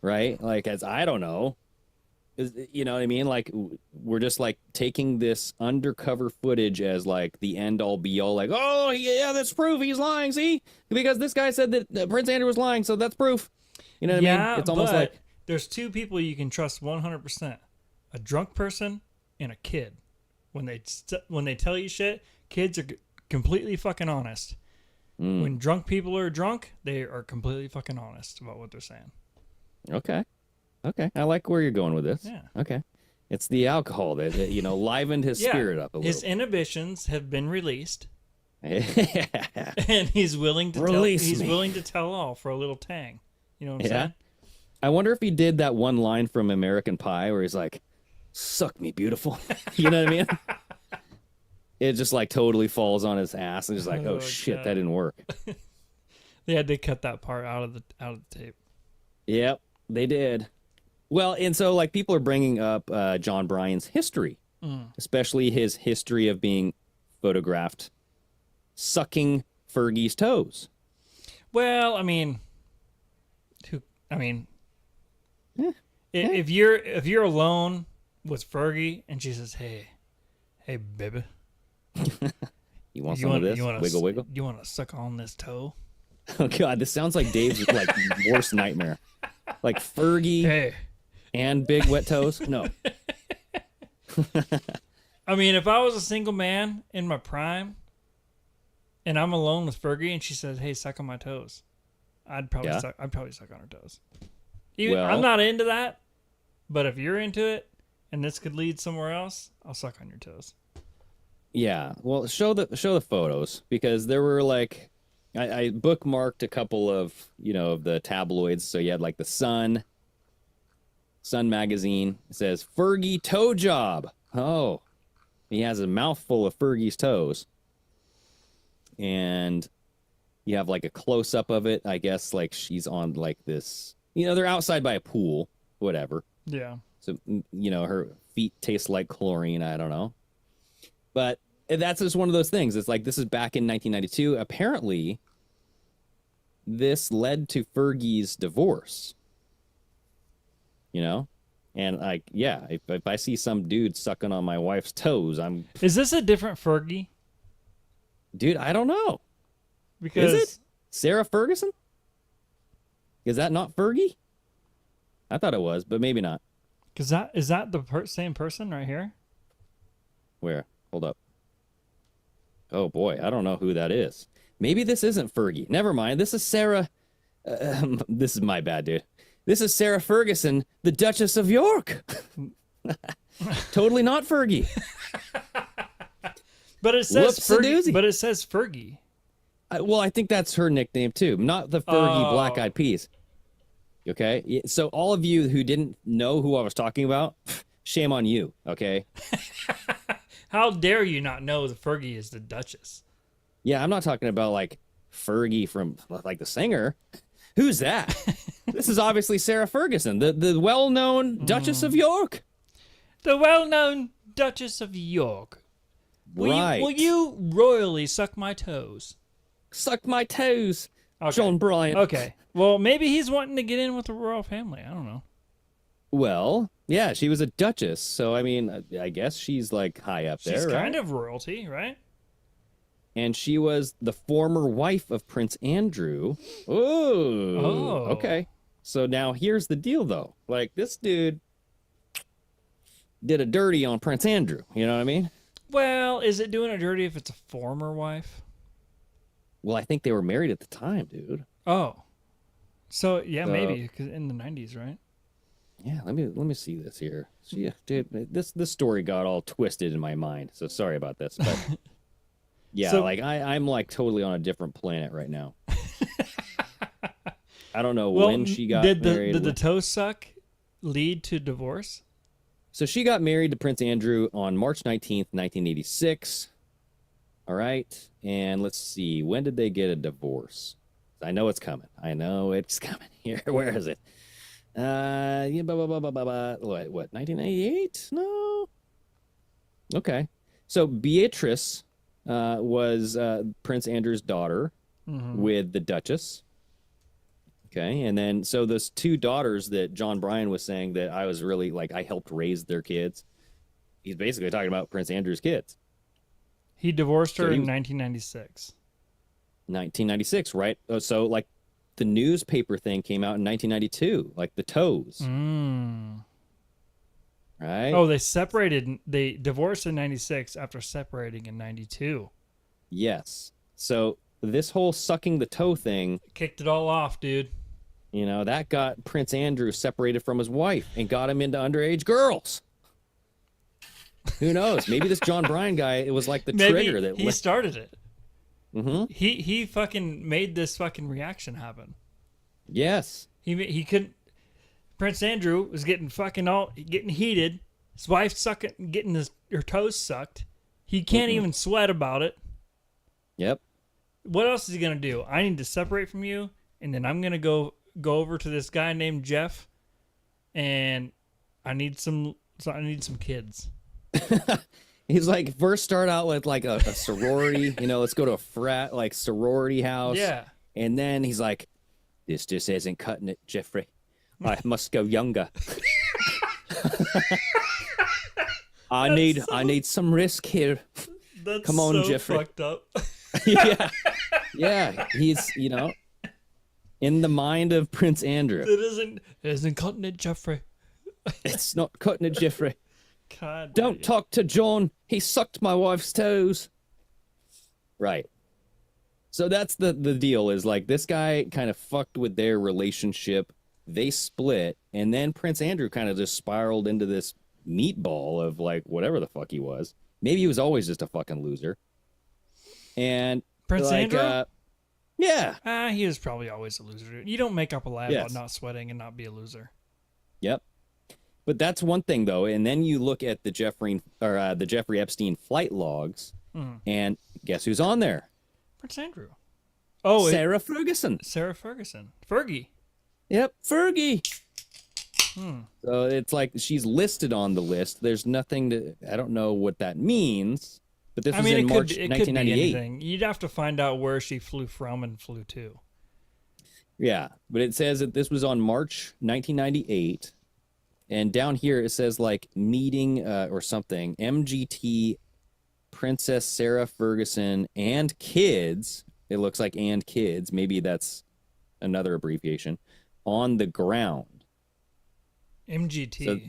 Right? Like, I don't know. You know what I mean? Like, we're just like taking this undercover footage as like the end all be all. Like, oh yeah, that's proof he's lying. See, because this guy said that Prince Andrew was lying, so that's proof. You know what I mean? It's almost like there's two people you can trust 100%: a drunk person and a kid. When they tell you shit, kids are completely fucking honest. When drunk people are drunk, they are completely fucking honest about what they're saying. Okay, I like where you're going with this. Yeah. Okay, it's the alcohol that livened his spirit up a little. His inhibitions have been released, Yeah. and he's willing to Release me. willing to tell all for a little tang. You know what I'm saying? I wonder if he did that one line from American Pie where he's like, "Suck me, beautiful." You know what I mean? It just like totally falls on his ass, and he's like, "Oh shit, God. that didn't work." They had to cut that part out of the tape. Yep, they did. Well, and so like people are bringing up John Bryan's history, especially his history of being photographed sucking Fergie's toes. Well, I mean, if you're alone with Fergie and she says, "Hey, baby, You want some of this? Wiggle, wiggle. You want to suck on this toe?" Oh God, this sounds like Dave's like worst nightmare. Like Fergie and big wet toes. No. I mean, if I was a single man in my prime and I'm alone with Fergie and she says, "Hey, suck on my toes," I'd probably suck on her toes. I'm not into that, but if you're into it and this could lead somewhere else, I'll suck on your toes. Yeah. Well, show the photos, because there were like I bookmarked a couple of of the tabloids. So you had like the Sun magazine. It says Fergie toe job. Oh, he has a mouthful of Fergie's toes, and you have like a close up of it. I guess like she's on like this. They're outside by a pool, whatever. Yeah. So her feet taste like chlorine. I don't know, but that's just one of those things. It's like, this is back in 1992. Apparently, this led to Fergie's divorce. And like, yeah, if I see some dude sucking on my wife's toes, I'm... Is this a different Fergie? Dude, I don't know. Because... Is it Sarah Ferguson? Is that not Fergie? I thought it was, but maybe not. Is that the same person right here? Where? Hold up. Oh boy, I don't know who that is. Maybe this isn't Fergie. Never mind. This is Sarah. This is my bad, dude. This is Sarah Ferguson, the Duchess of York. Totally not Fergie. But it says Fergie. But it says Fergie. Well, I think that's her nickname too, not the Fergie Black Eyed Peas. Okay, so all of you who didn't know who I was talking about, shame on you. Okay. How dare you not know the Fergie is the Duchess? Yeah, I'm not talking about like Fergie from like the singer. Who's that? This is obviously Sarah Ferguson, the well-known Duchess of York. The well-known Duchess of York. Will you royally suck my toes? Suck my toes, okay. John Bryan. Okay. Well, maybe he's wanting to get in with the royal family. I don't know. Well, yeah, she was a duchess, so I mean, I guess she's like high up there, She's right? kind of royalty, right? And she was the former wife of Prince Andrew. Oh, okay. So now here's the deal, though. Like, this dude did a dirty on Prince Andrew. You know what I mean? Well, is it doing a dirty if it's a former wife? Well, I think they were married at the time, dude. Oh. So, yeah, maybe, 'cause in the 90s, right? Yeah, let me see this here. So, yeah, dude, this story got all twisted in my mind. So sorry about this, but yeah, so, like I'm like totally on a different planet right now. I don't know when she got married. Did the toe suck lead to divorce? So she got married to Prince Andrew on March 19th, 1986. All right. And let's see. When did they get a divorce? I know it's coming. Here, where is it? Yeah, what, 1998? No. Okay. So Beatrice was Prince Andrew's daughter with the Duchess. Okay. And then, so those two daughters that John Bryan was saying that I was really like, I helped raise their kids. He's basically talking about Prince Andrew's kids. He divorced her in 1996. 1996, right? So, like, the newspaper thing came out in 1992, like the toes. Right? Oh, they separated. They divorced in 96 after separating in 92. Yes. So, this whole sucking the toe thing kicked it all off, dude. You know, that got Prince Andrew separated from his wife and got him into underage girls. Who knows? Maybe this John Bryan guy, it was like the trigger that he started it. Mm-hmm. He fucking made this fucking reaction happen. Yes. He couldn't. Prince Andrew was getting heated. His wife getting her toes sucked. He can't even sweat about it. Yep. What else is he gonna do? I need to separate from you, and then I'm gonna go over to this guy named Jeff, and I need some kids. He's like, first start out with like a sorority, you know, let's go to a frat, like sorority house. Yeah. And then he's like, this just isn't cutting it, Jeffrey. I must go younger. I need some risk here. That's Come on, so Jeffrey. Fucked up. Yeah. Yeah. He's, you know, in the mind of Prince Andrew. It isn't cutting it, Jeffrey. It's not cutting it, Jeffrey. God, don't talk to John. He sucked my wife's toes. Right. So that's the deal, is like this guy kind of fucked with their relationship. They split, and then Prince Andrew kind of just spiraled into this meatball of like whatever the fuck he was. Maybe he was always just a fucking loser. And Prince Andrew? Yeah. He was probably always a loser. You don't make up a lie Yes. about not sweating and not be a loser. Yep. But that's one thing, though. And then you look at the Jeffrey Epstein flight logs, and guess who's on there? Prince Andrew. Oh, Sarah Ferguson. Fergie. Yep, Fergie. So it's like she's listed on the list. There's nothing to. I don't know what that means. But this was in March 1998. You'd have to find out where she flew from and flew to. Yeah, but it says that this was on March 1998. And down here it says like meeting or something. MGT, Princess Sarah Ferguson, and kids. It looks like and kids. Maybe that's another abbreviation. On the ground. MGT. So,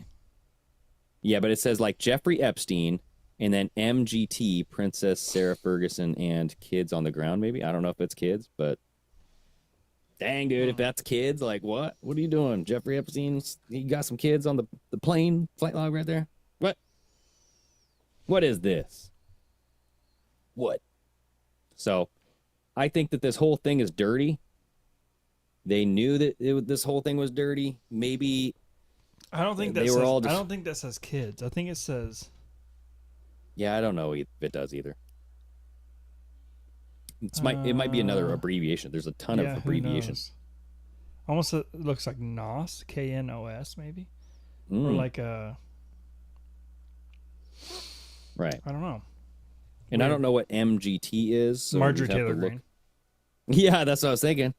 yeah, but it says like Jeffrey Epstein and then MGT, Princess Sarah Ferguson, and kids on the ground. Maybe. I don't know if it's kids, but dang, dude, if that's kids, like, what? What are you doing? Jeffrey Epstein's, he got some kids on the plane flight log right there? What? What is this? What? So, I think that this whole thing is dirty. They knew that this whole thing was dirty. Maybe I don't think that says, I don't think that says kids. I think it says... Yeah, I don't know if it does either. It might be another abbreviation. There's a ton of abbreviations. Almost it looks like NOS, KNOS maybe, or like a. Right. I don't know. And I don't know what MGT is. So Marjorie Taylor Greene. Yeah, that's what I was thinking.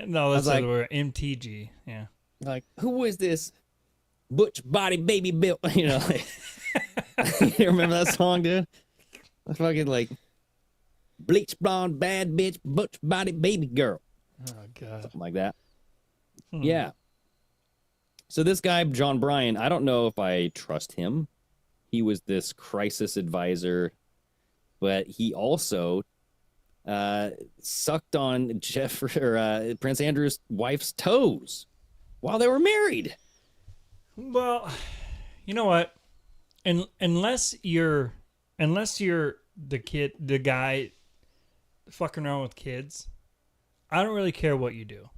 No, that's like MTG. Yeah. Like, who is this butch body baby built? You know, like, you remember that song, dude? I fucking like. Bleach blonde, bad bitch, butch body baby girl. Oh, God. Something like that. Yeah. So this guy, John Bryan, I don't know if I trust him. He was this crisis advisor, but he also sucked on Prince Andrew's wife's toes while they were married. Well, you know what? Unless you're the guy fucking around with kids, I don't really care what you do.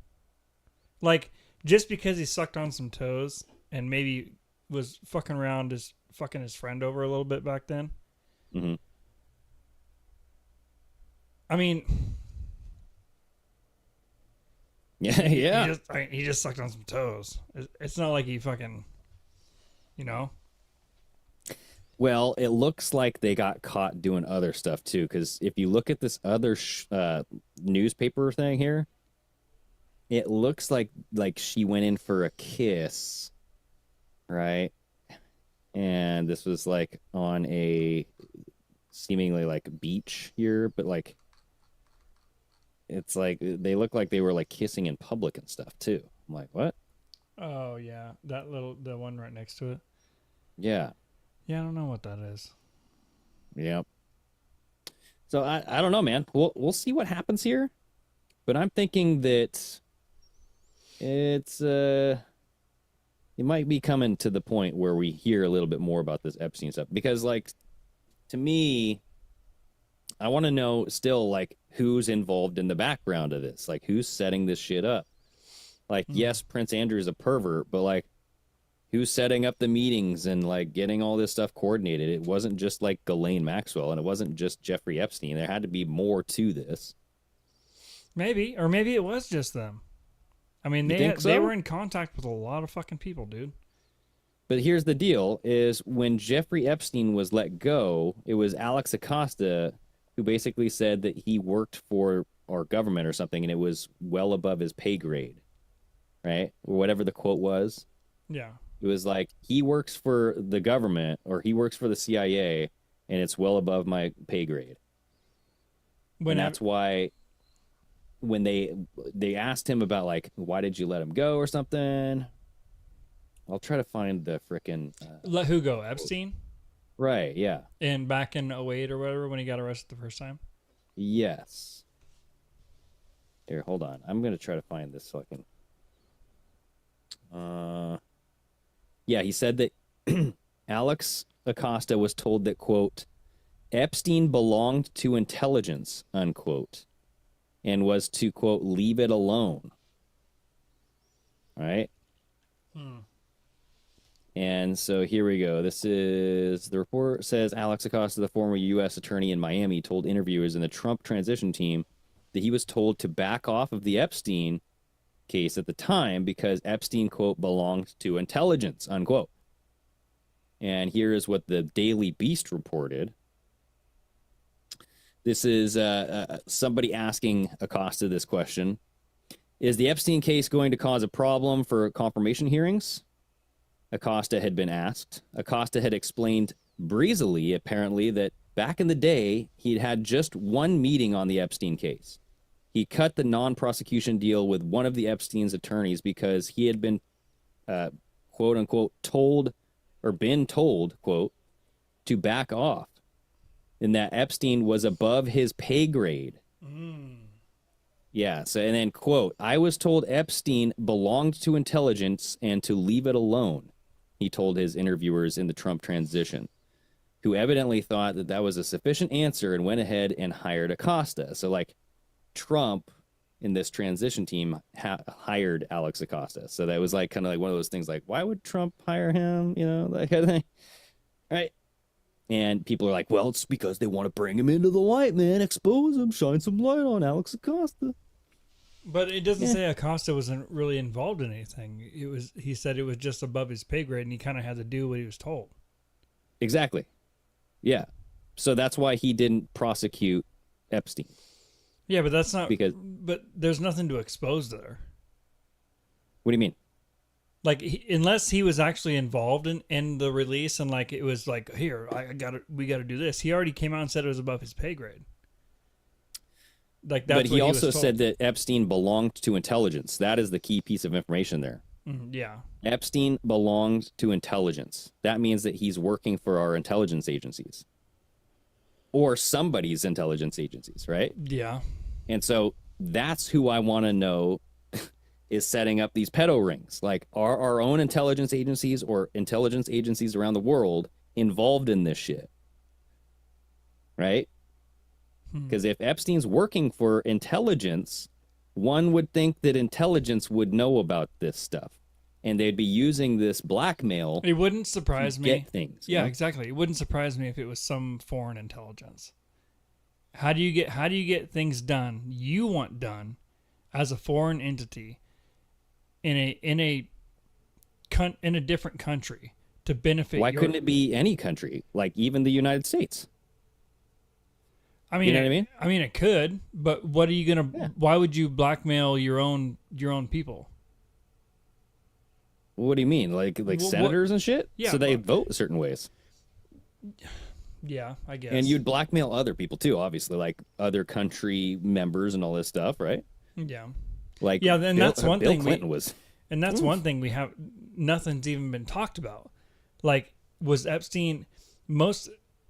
Like, just because he sucked on some toes and maybe was fucking around, fucking his friend over a little bit back then. Mm-hmm. I mean, yeah. He just sucked on some toes. It's not like he fucking, you know. Well, it looks like they got caught doing other stuff too, because if you look at this other newspaper thing here, it looks like she went in for a kiss, right? And this was like on a seemingly like beach here, but like it's like they look like they were like kissing in public and stuff too. I'm like, what? Oh yeah, the one right next to it. Yeah. Yeah, I don't know what that is. Yep. So I don't know, man. We'll see what happens here, but I'm thinking that it's it might be coming to the point where we hear a little bit more about this Epstein stuff, because like to me, I want to know still like who's involved in the background of this, like who's setting this shit up. Like yes, Prince Andrew is a pervert, but like who's setting up the meetings and like getting all this stuff coordinated? It wasn't just like Ghislaine Maxwell, and it wasn't just Jeffrey Epstein. There had to be more to this. Maybe, or maybe it was just them. I mean, they were in contact with a lot of fucking people, dude. But here's the deal: is when Jeffrey Epstein was let go, it was Alex Acosta who basically said that he worked for our government or something, and it was well above his pay grade, right? Or whatever the quote was. Yeah. It was like, he works for the government or he works for the CIA and it's well above my pay grade. And that's why when they asked him about like, why did you let him go or something? I'll try to find the frickin' let who go? Epstein? Right, yeah. And back in 2008 or whatever when he got arrested the first time? Yes. Here, hold on. I'm going to try to find this so I can... Yeah, he said that Alex Acosta was told that, quote, Epstein belonged to intelligence, unquote, and was to, quote, leave it alone. All right? And so here we go. This is, the report says Alex Acosta, the former U.S. attorney in Miami, told interviewers in the Trump transition team that he was told to back off of the Epstein case at the time because Epstein, quote, belonged to intelligence, unquote. And here is what the Daily Beast reported. This is somebody asking Acosta this question. Is the Epstein case going to cause a problem for confirmation hearings? Acosta had been asked. Acosta had explained breezily, apparently, that back in the day, he'd had just one meeting on the Epstein case. He cut the non-prosecution deal with one of the Epstein's attorneys because he had been, quote unquote, told, quote, to back off, and that Epstein was above his pay grade. Yeah, so, and then, quote, I was told Epstein belonged to intelligence and to leave it alone, he told his interviewers in the Trump transition, who evidently thought that that was a sufficient answer and went ahead and hired Acosta. So, like, Trump in this transition team hired Alex Acosta. So that was like kind of like one of those things like, why would Trump hire him? You know, that kind of thing. Right. And people are like, well, it's because they want to bring him into the light, man. Expose him, shine some light on Alex Acosta. But it doesn't say Acosta wasn't really involved in anything. He said it was just above his pay grade and he kind of had to do what he was told. Exactly. Yeah. So that's why he didn't prosecute Epstein. Yeah, but that's not because. But there's nothing to expose there. What do you mean? Like, unless he was actually involved in the release and like it was like, here, we got to do this. He already came out and said it was above his pay grade. Like that's. But he also said that Epstein belonged to intelligence. That is the key piece of information there. Yeah. Epstein belonged to intelligence. That means that he's working for our intelligence agencies. Or somebody's intelligence agencies, right? Yeah. And so that's who I want to know is setting up these pedo rings. Like, are our own intelligence agencies or intelligence agencies around the world involved in this shit? Right? Because if Epstein's working for intelligence, one would think that intelligence would know about this stuff. and they'd be using this blackmail. It wouldn't surprise me. Get things. Yeah, exactly. It wouldn't surprise me if it was some foreign intelligence. How do you get things done you want done as a foreign entity in a different country to benefit? Why couldn't it be any country, like even the United States? I mean, you know what I mean? I mean, it could, but what are you gonna? Yeah. Why would you blackmail your own people? What do you mean, like senators and shit? Yeah, so they vote certain ways. Yeah, I guess. And you'd blackmail other people too, obviously, like other country members and all this stuff, right? Yeah. Like then that's one Bill thing. Clinton was. And that's one thing we have. Nothing's even been talked about. Like, was Epstein? Most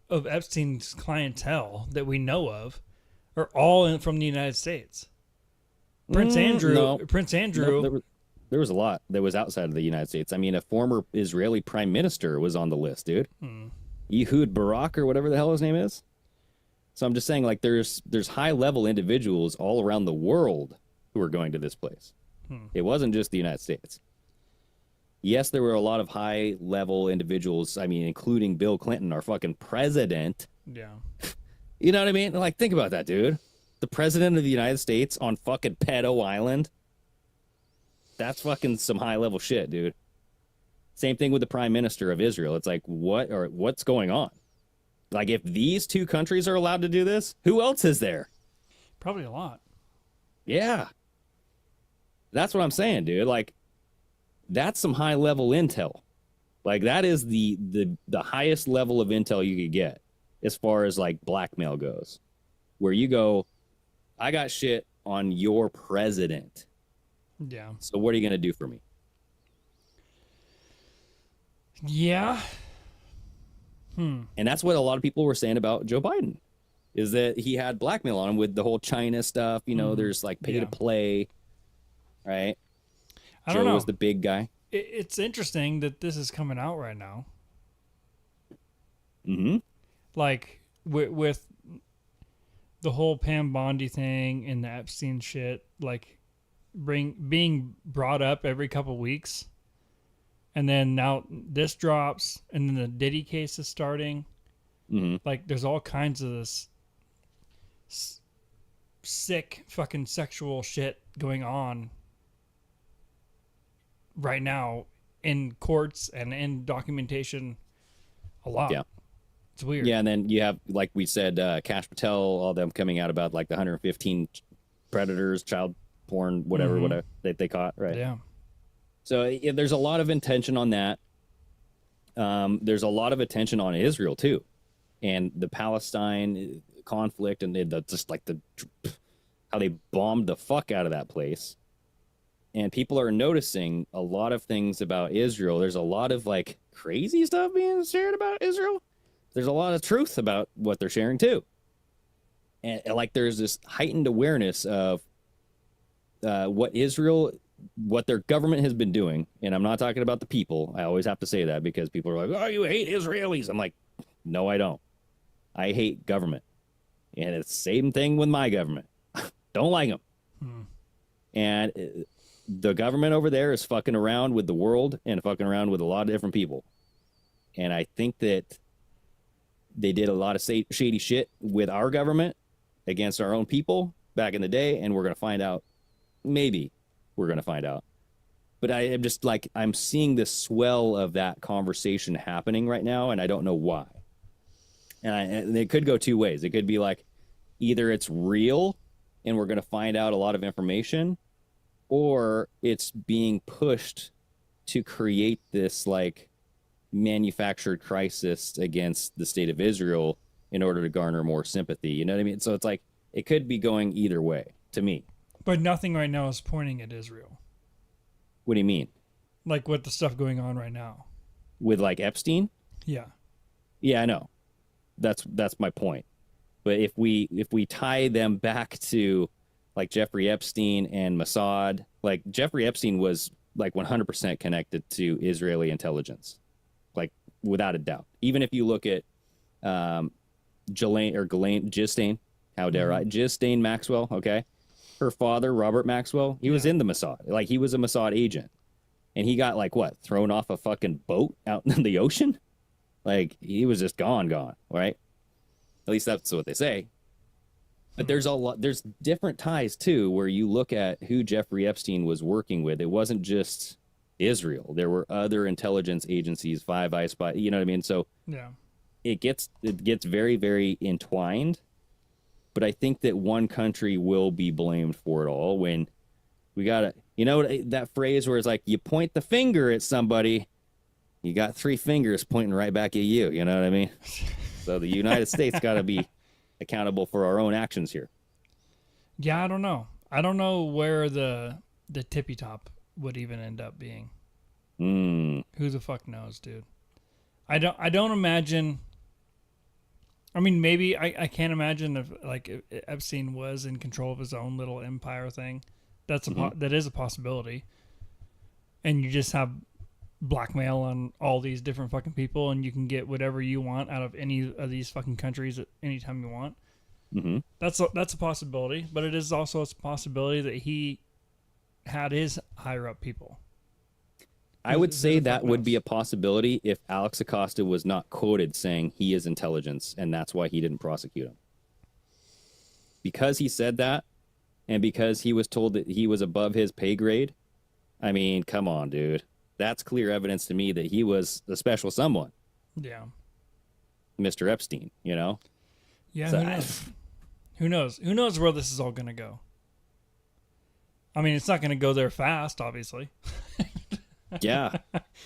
of Epstein's clientele that we know of are all from the United States. Prince Andrew. No, there was a lot that was outside of the United States. I mean, a former Israeli prime minister was on the list, dude. Ehud Barak or whatever the hell his name is. So I'm just saying, like, there's high level individuals all around the world who are going to this place. It wasn't just the United States. Yes, there were a lot of high level individuals. I mean, including Bill Clinton, our fucking president. Yeah. You know what I mean? Like, think about that, dude. The president of the United States on fucking Pedo Island. That's fucking some high level shit, dude. Same thing with the prime minister of Israel. It's like, what's going on? Like, if these two countries are allowed to do this, who else is there? Probably a lot. Yeah. That's what I'm saying, dude. Like, that's some high level intel. Like, that is the highest level of intel you could get as far as like blackmail goes. Where you go, I got shit on your president. Yeah. So what are you going to do for me? Yeah. And that's what a lot of people were saying about Joe Biden, is that he had blackmail on him with the whole China stuff. You know, there's like pay to play, right? I don't know. Joe was the big guy. It's interesting that this is coming out right now. Like with the whole Pam Bondi thing and the Epstein shit, like being brought up every couple weeks. And then now this drops, and then the Diddy case is starting. Like, there's all kinds of this sick fucking sexual shit going on right now in courts and in documentation a lot. Yeah. It's weird. Yeah, and then you have, like we said, Kash Patel, all them coming out about like the 115 predators, child porn, whatever that they caught, right? Yeah. So there's a lot of attention on that. There's a lot of attention on Israel too, and the Palestine conflict, and just like how they bombed the fuck out of that place. And people are noticing a lot of things about Israel. There's a lot of like crazy stuff being shared about Israel. There's a lot of truth about what they're sharing too. And like there's this heightened awareness of what their government has been doing. And I'm not talking about the people. I always have to say that because people are like, oh, you hate Israelis. I'm like, no, I don't. I hate government. And it's the same thing with my government. Don't like them. And the government over there is fucking around with the world and fucking around with a lot of different people. And I think that they did a lot of shady shit with our government against our own people back in the day. And we're going to find out. Maybe we're going to find out. But I am just like, I'm seeing this swell of that conversation happening right now, and I don't know why. And it could go two ways. It could be like, either it's real and we're going to find out a lot of information, or it's being pushed to create this like manufactured crisis against the state of Israel in order to garner more sympathy. You know what I mean? So it's like, it could be going either way to me. But nothing right now is pointing at Israel. What do you mean? Like with the stuff going on right now. With like Epstein? Yeah. Yeah, I know. That's my point. But if we tie them back to like Jeffrey Epstein and Mossad, like Jeffrey Epstein was like 100% connected to Israeli intelligence, like without a doubt. Even if you look at Ghislaine, how dare I? Ghislaine Maxwell, okay? Her father, Robert Maxwell, he was in the Mossad. Like, he was a Mossad agent. and he got like what, thrown off a fucking boat out in the ocean. Like he was just gone, right? At least that's what they say. But there's different ties too, where you look at who Jeffrey Epstein was working with. It wasn't just Israel. There were other intelligence agencies, Five Eyes Spy, you know what I mean? So yeah, it gets very, very entwined. But I think that one country will be blamed for it all when we gotta, you know, that phrase where it's like you point the finger at somebody, you got 3 fingers pointing right back at you. You know what I mean? So the United States got to be accountable for our own actions here. Yeah, I don't know. I don't know where the tippy top would even end up being. Who the fuck knows, dude? I don't imagine. I mean, maybe I can't imagine if Epstein was in control of his own little empire thing. That is a possibility. And you just have blackmail on all these different fucking people, and you can get whatever you want out of any of these fucking countries at any time you want. Mm-hmm. That's a possibility, but it is also a possibility that he had his higher up people. I would say that would be a possibility if Alex Acosta was not quoted saying he is intelligence, and that's why he didn't prosecute him. Because he said that, and because he was told that he was above his pay grade, I mean, come on, dude. That's clear evidence to me that he was a special someone. Yeah. Mr. Epstein, you know? Yeah, So who knows? Who knows? Who knows where this is all going to go? I mean, it's not going to go there fast, obviously. Yeah.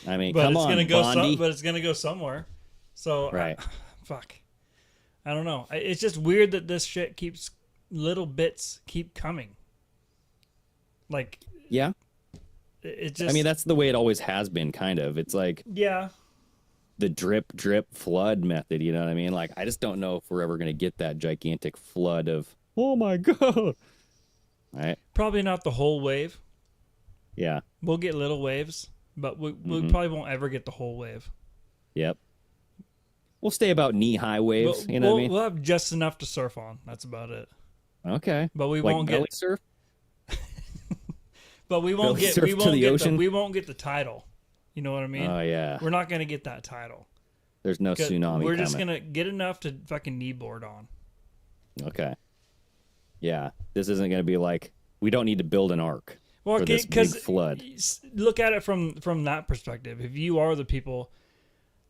I mean, but come it's on, gonna go Bondi. but it's going to go somewhere. So, right. Fuck. I don't know. It's just weird that this shit keeps, little bits keep coming. Like, yeah. It just, I mean, that's the way it always has been, kind of. It's like, yeah, the drip, drip, flood method, you know what I mean? Like, I just don't know if we're ever going to get that gigantic flood of, oh my God. Right? Probably not the whole wave. Yeah. We'll get little waves, but we probably won't ever get the whole wave. Yep. We'll stay about knee-high waves, you know what I mean? We'll have just enough to surf on. That's about it. Okay. But we like won't belly get surf? But we won't get we won't get the title. You know what I mean? Oh yeah. We're not gonna get that title. There's no tsunami. We're just gonna get enough to fucking kneeboard on. Okay. Yeah. This isn't gonna be like, we don't need to build an ark for this big flood. Look at it from that perspective. If you are the people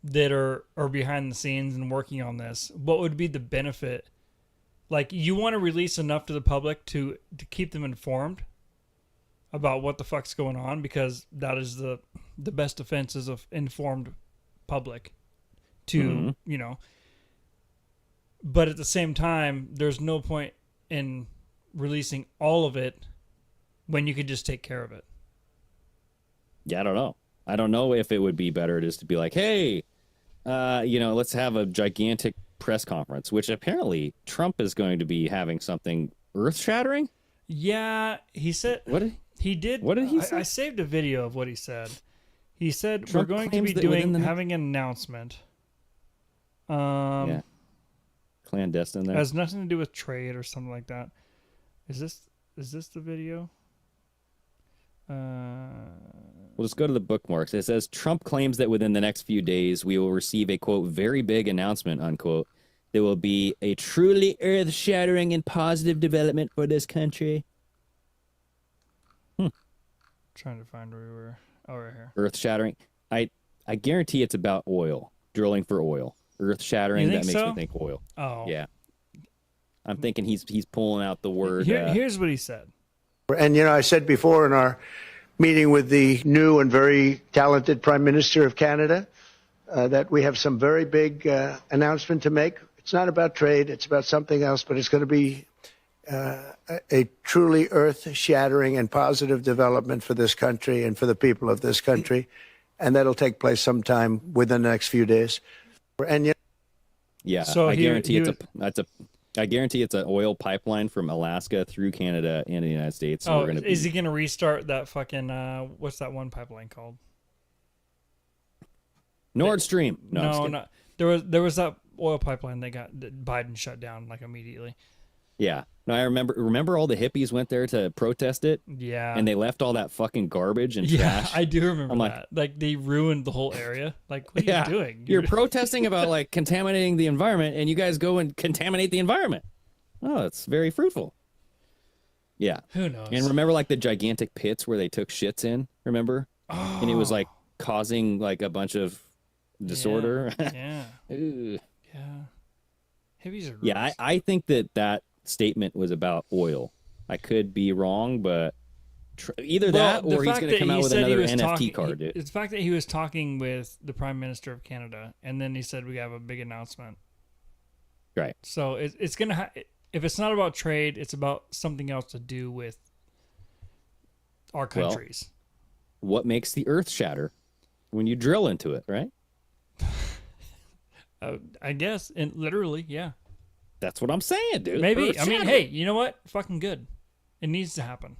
that are behind the scenes and working on this, what would be the benefit? Like, you want to release enough to the public to keep them informed about what the fuck's going on, because that is the best defense is of informed public to, you know. But at the same time, there's no point in releasing all of it when you could just take care of it. Yeah, I don't know. I don't know if it would be better just to be like, hey, you know, let's have a gigantic press conference, which apparently Trump is going to be having something earth-shattering. Yeah, he said... What did he say? I saved a video of what he said. He said, Trump we're going to be having an announcement. Yeah. Clandestine there. It has nothing to do with trade or something like that. Is this the video? We'll just go to the bookmarks. It says, Trump claims that within the next few days, we will receive a, quote, very big announcement, unquote. There will be a truly earth-shattering and positive development for this country. Trying to find where we were. Oh, right here. Earth-shattering. I guarantee it's about oil. Drilling for oil. Earth-shattering, that makes me think oil. Oh. Yeah. I'm thinking he's pulling out the word. Here's what he said. And, you know, I said before in our meeting with the new and very talented Prime Minister of Canada that we have some very big announcement to make. It's not about trade. It's about something else, but it's going to be a truly earth-shattering and positive development for this country and for the people of this country. And that'll take place sometime within the next few days. And yeah, so I guarantee I guarantee it's an oil pipeline from Alaska through Canada and the United States. Oh, is he going to restart that fucking, what's that one pipeline called? Nord Stream. No. There was that oil pipeline that Biden shut down like immediately. Yeah. No, I remember all the hippies went there to protest it. Yeah. And they left all that fucking garbage and Yeah, trash. I do remember I'm that. Like they ruined the whole area. Like, what are you doing? You're protesting about like contaminating the environment, and you guys go and contaminate the environment. Oh, it's very fruitful. Yeah. Who knows? And remember like the gigantic pits where they took shits in, remember? Oh. And it was like causing like a bunch of disorder. Yeah. Ooh. Yeah. Hippies are gross. Yeah, I think that statement was about oil. I could be wrong, but either that or he's going to come out with another NFT card. Dude. It's the fact that he was talking with the Prime Minister of Canada, and then he said we have a big announcement. Right. So it's going to if it's not about trade, it's about something else to do with our countries. Well, what makes the earth shatter? When you drill into it, right? I guess, and literally, yeah. That's what I'm saying, dude. Maybe. I mean, hey, you know what? Fucking good. It needs to happen.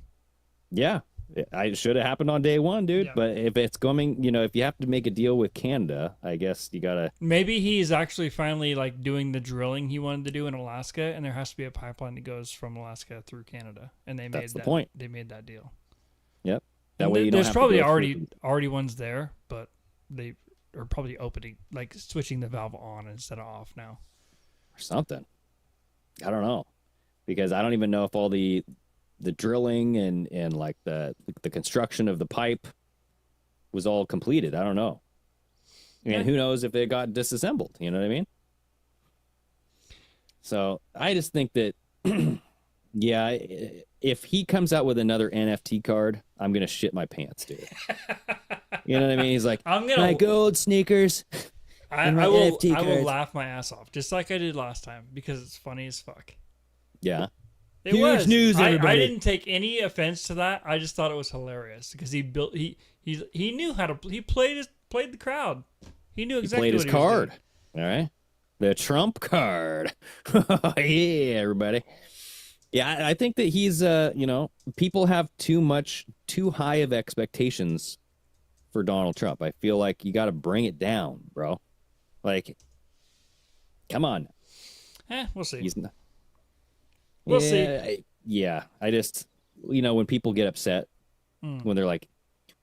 Yeah. It should have happened on day one, dude. Yeah. But if it's coming, if you have to make a deal with Canada, I guess you got to. Maybe he's actually finally like doing the drilling he wanted to do in Alaska, and there has to be a pipeline that goes from Alaska through Canada, and they That's made the point. They made that deal. Yep. That way you don't There's have probably to go already ones there, but they are probably opening, like switching the valve on instead of off now, or something. I don't know, because I don't even know if all the drilling and like the construction of the pipe was all completed. I don't know. And who knows if they got disassembled, you know what I mean? So I just think that, yeah, if he comes out with another NFT card, I'm going to shit my pants, dude. You know what I mean? He's like, my gold sneakers. I will laugh my ass off, just like I did last time, because it's funny as fuck. Yeah. It Huge was. news, everybody. I didn't take any offense to that. I just thought it was hilarious because he knew how to played the crowd. He knew exactly he played what his he was card. doing. All right. The Trump card. Yeah, everybody. Yeah, I think that he's people have too high of expectations for Donald Trump. I feel like you got to bring it down, bro. Like, come on. We'll see. He's not. We'll see. Yeah, I just, when people get upset, when they're like,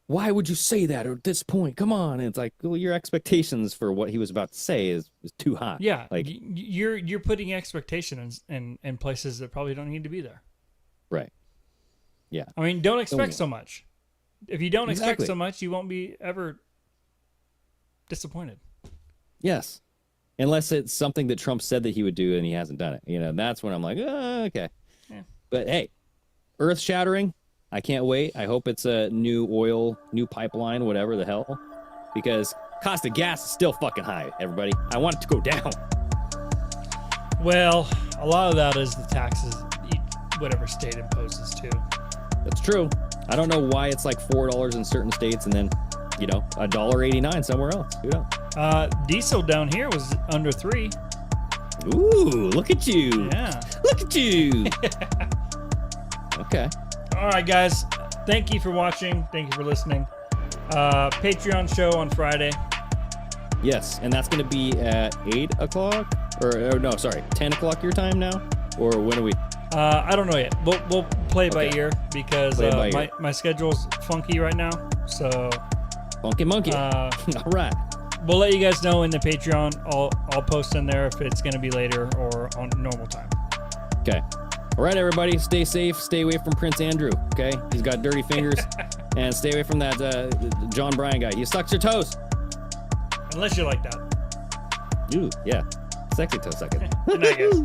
why would you say that at this point? Come on. And it's like, well, your expectations for what he was about to say is too high. Yeah, like you're putting expectations in places that probably don't need to be there. Right. Yeah. I mean, don't expect so much. If you don't expect Exactly. so much, you won't be ever disappointed. Yes. Unless it's something that Trump said that he would do and he hasn't done it. That's when I'm like, okay. Yeah. But hey, earth shattering. I can't wait. I hope it's a new pipeline, whatever the hell. Because cost of gas is still fucking high, everybody. I want it to go down. Well, a lot of that is the taxes whatever state imposes too. That's true. I don't know why it's like $4 in certain states and then, $1.89 somewhere else. Who knows? Diesel down here was under $3. Ooh, look at you. Yeah. Look at you. Okay. All right, guys. Thank you for watching. Thank you for listening. Patreon show on Friday. Yes, and that's going to be at 8 o'clock? Or no, sorry, 10 o'clock your time now? Or when are we? I don't know yet. We'll play by ear because ear. my schedule's funky right now. So funky monkey. All right. We'll let you guys know in the Patreon. I'll post in there if it's going to be later or on normal time. Okay. All right, everybody, stay safe. Stay away from Prince Andrew, okay? He's got dirty fingers. And stay away from that John Bryan guy. He sucks your toes. Unless you like that. Ooh, yeah. Sexy toe sucking. Good night, guys.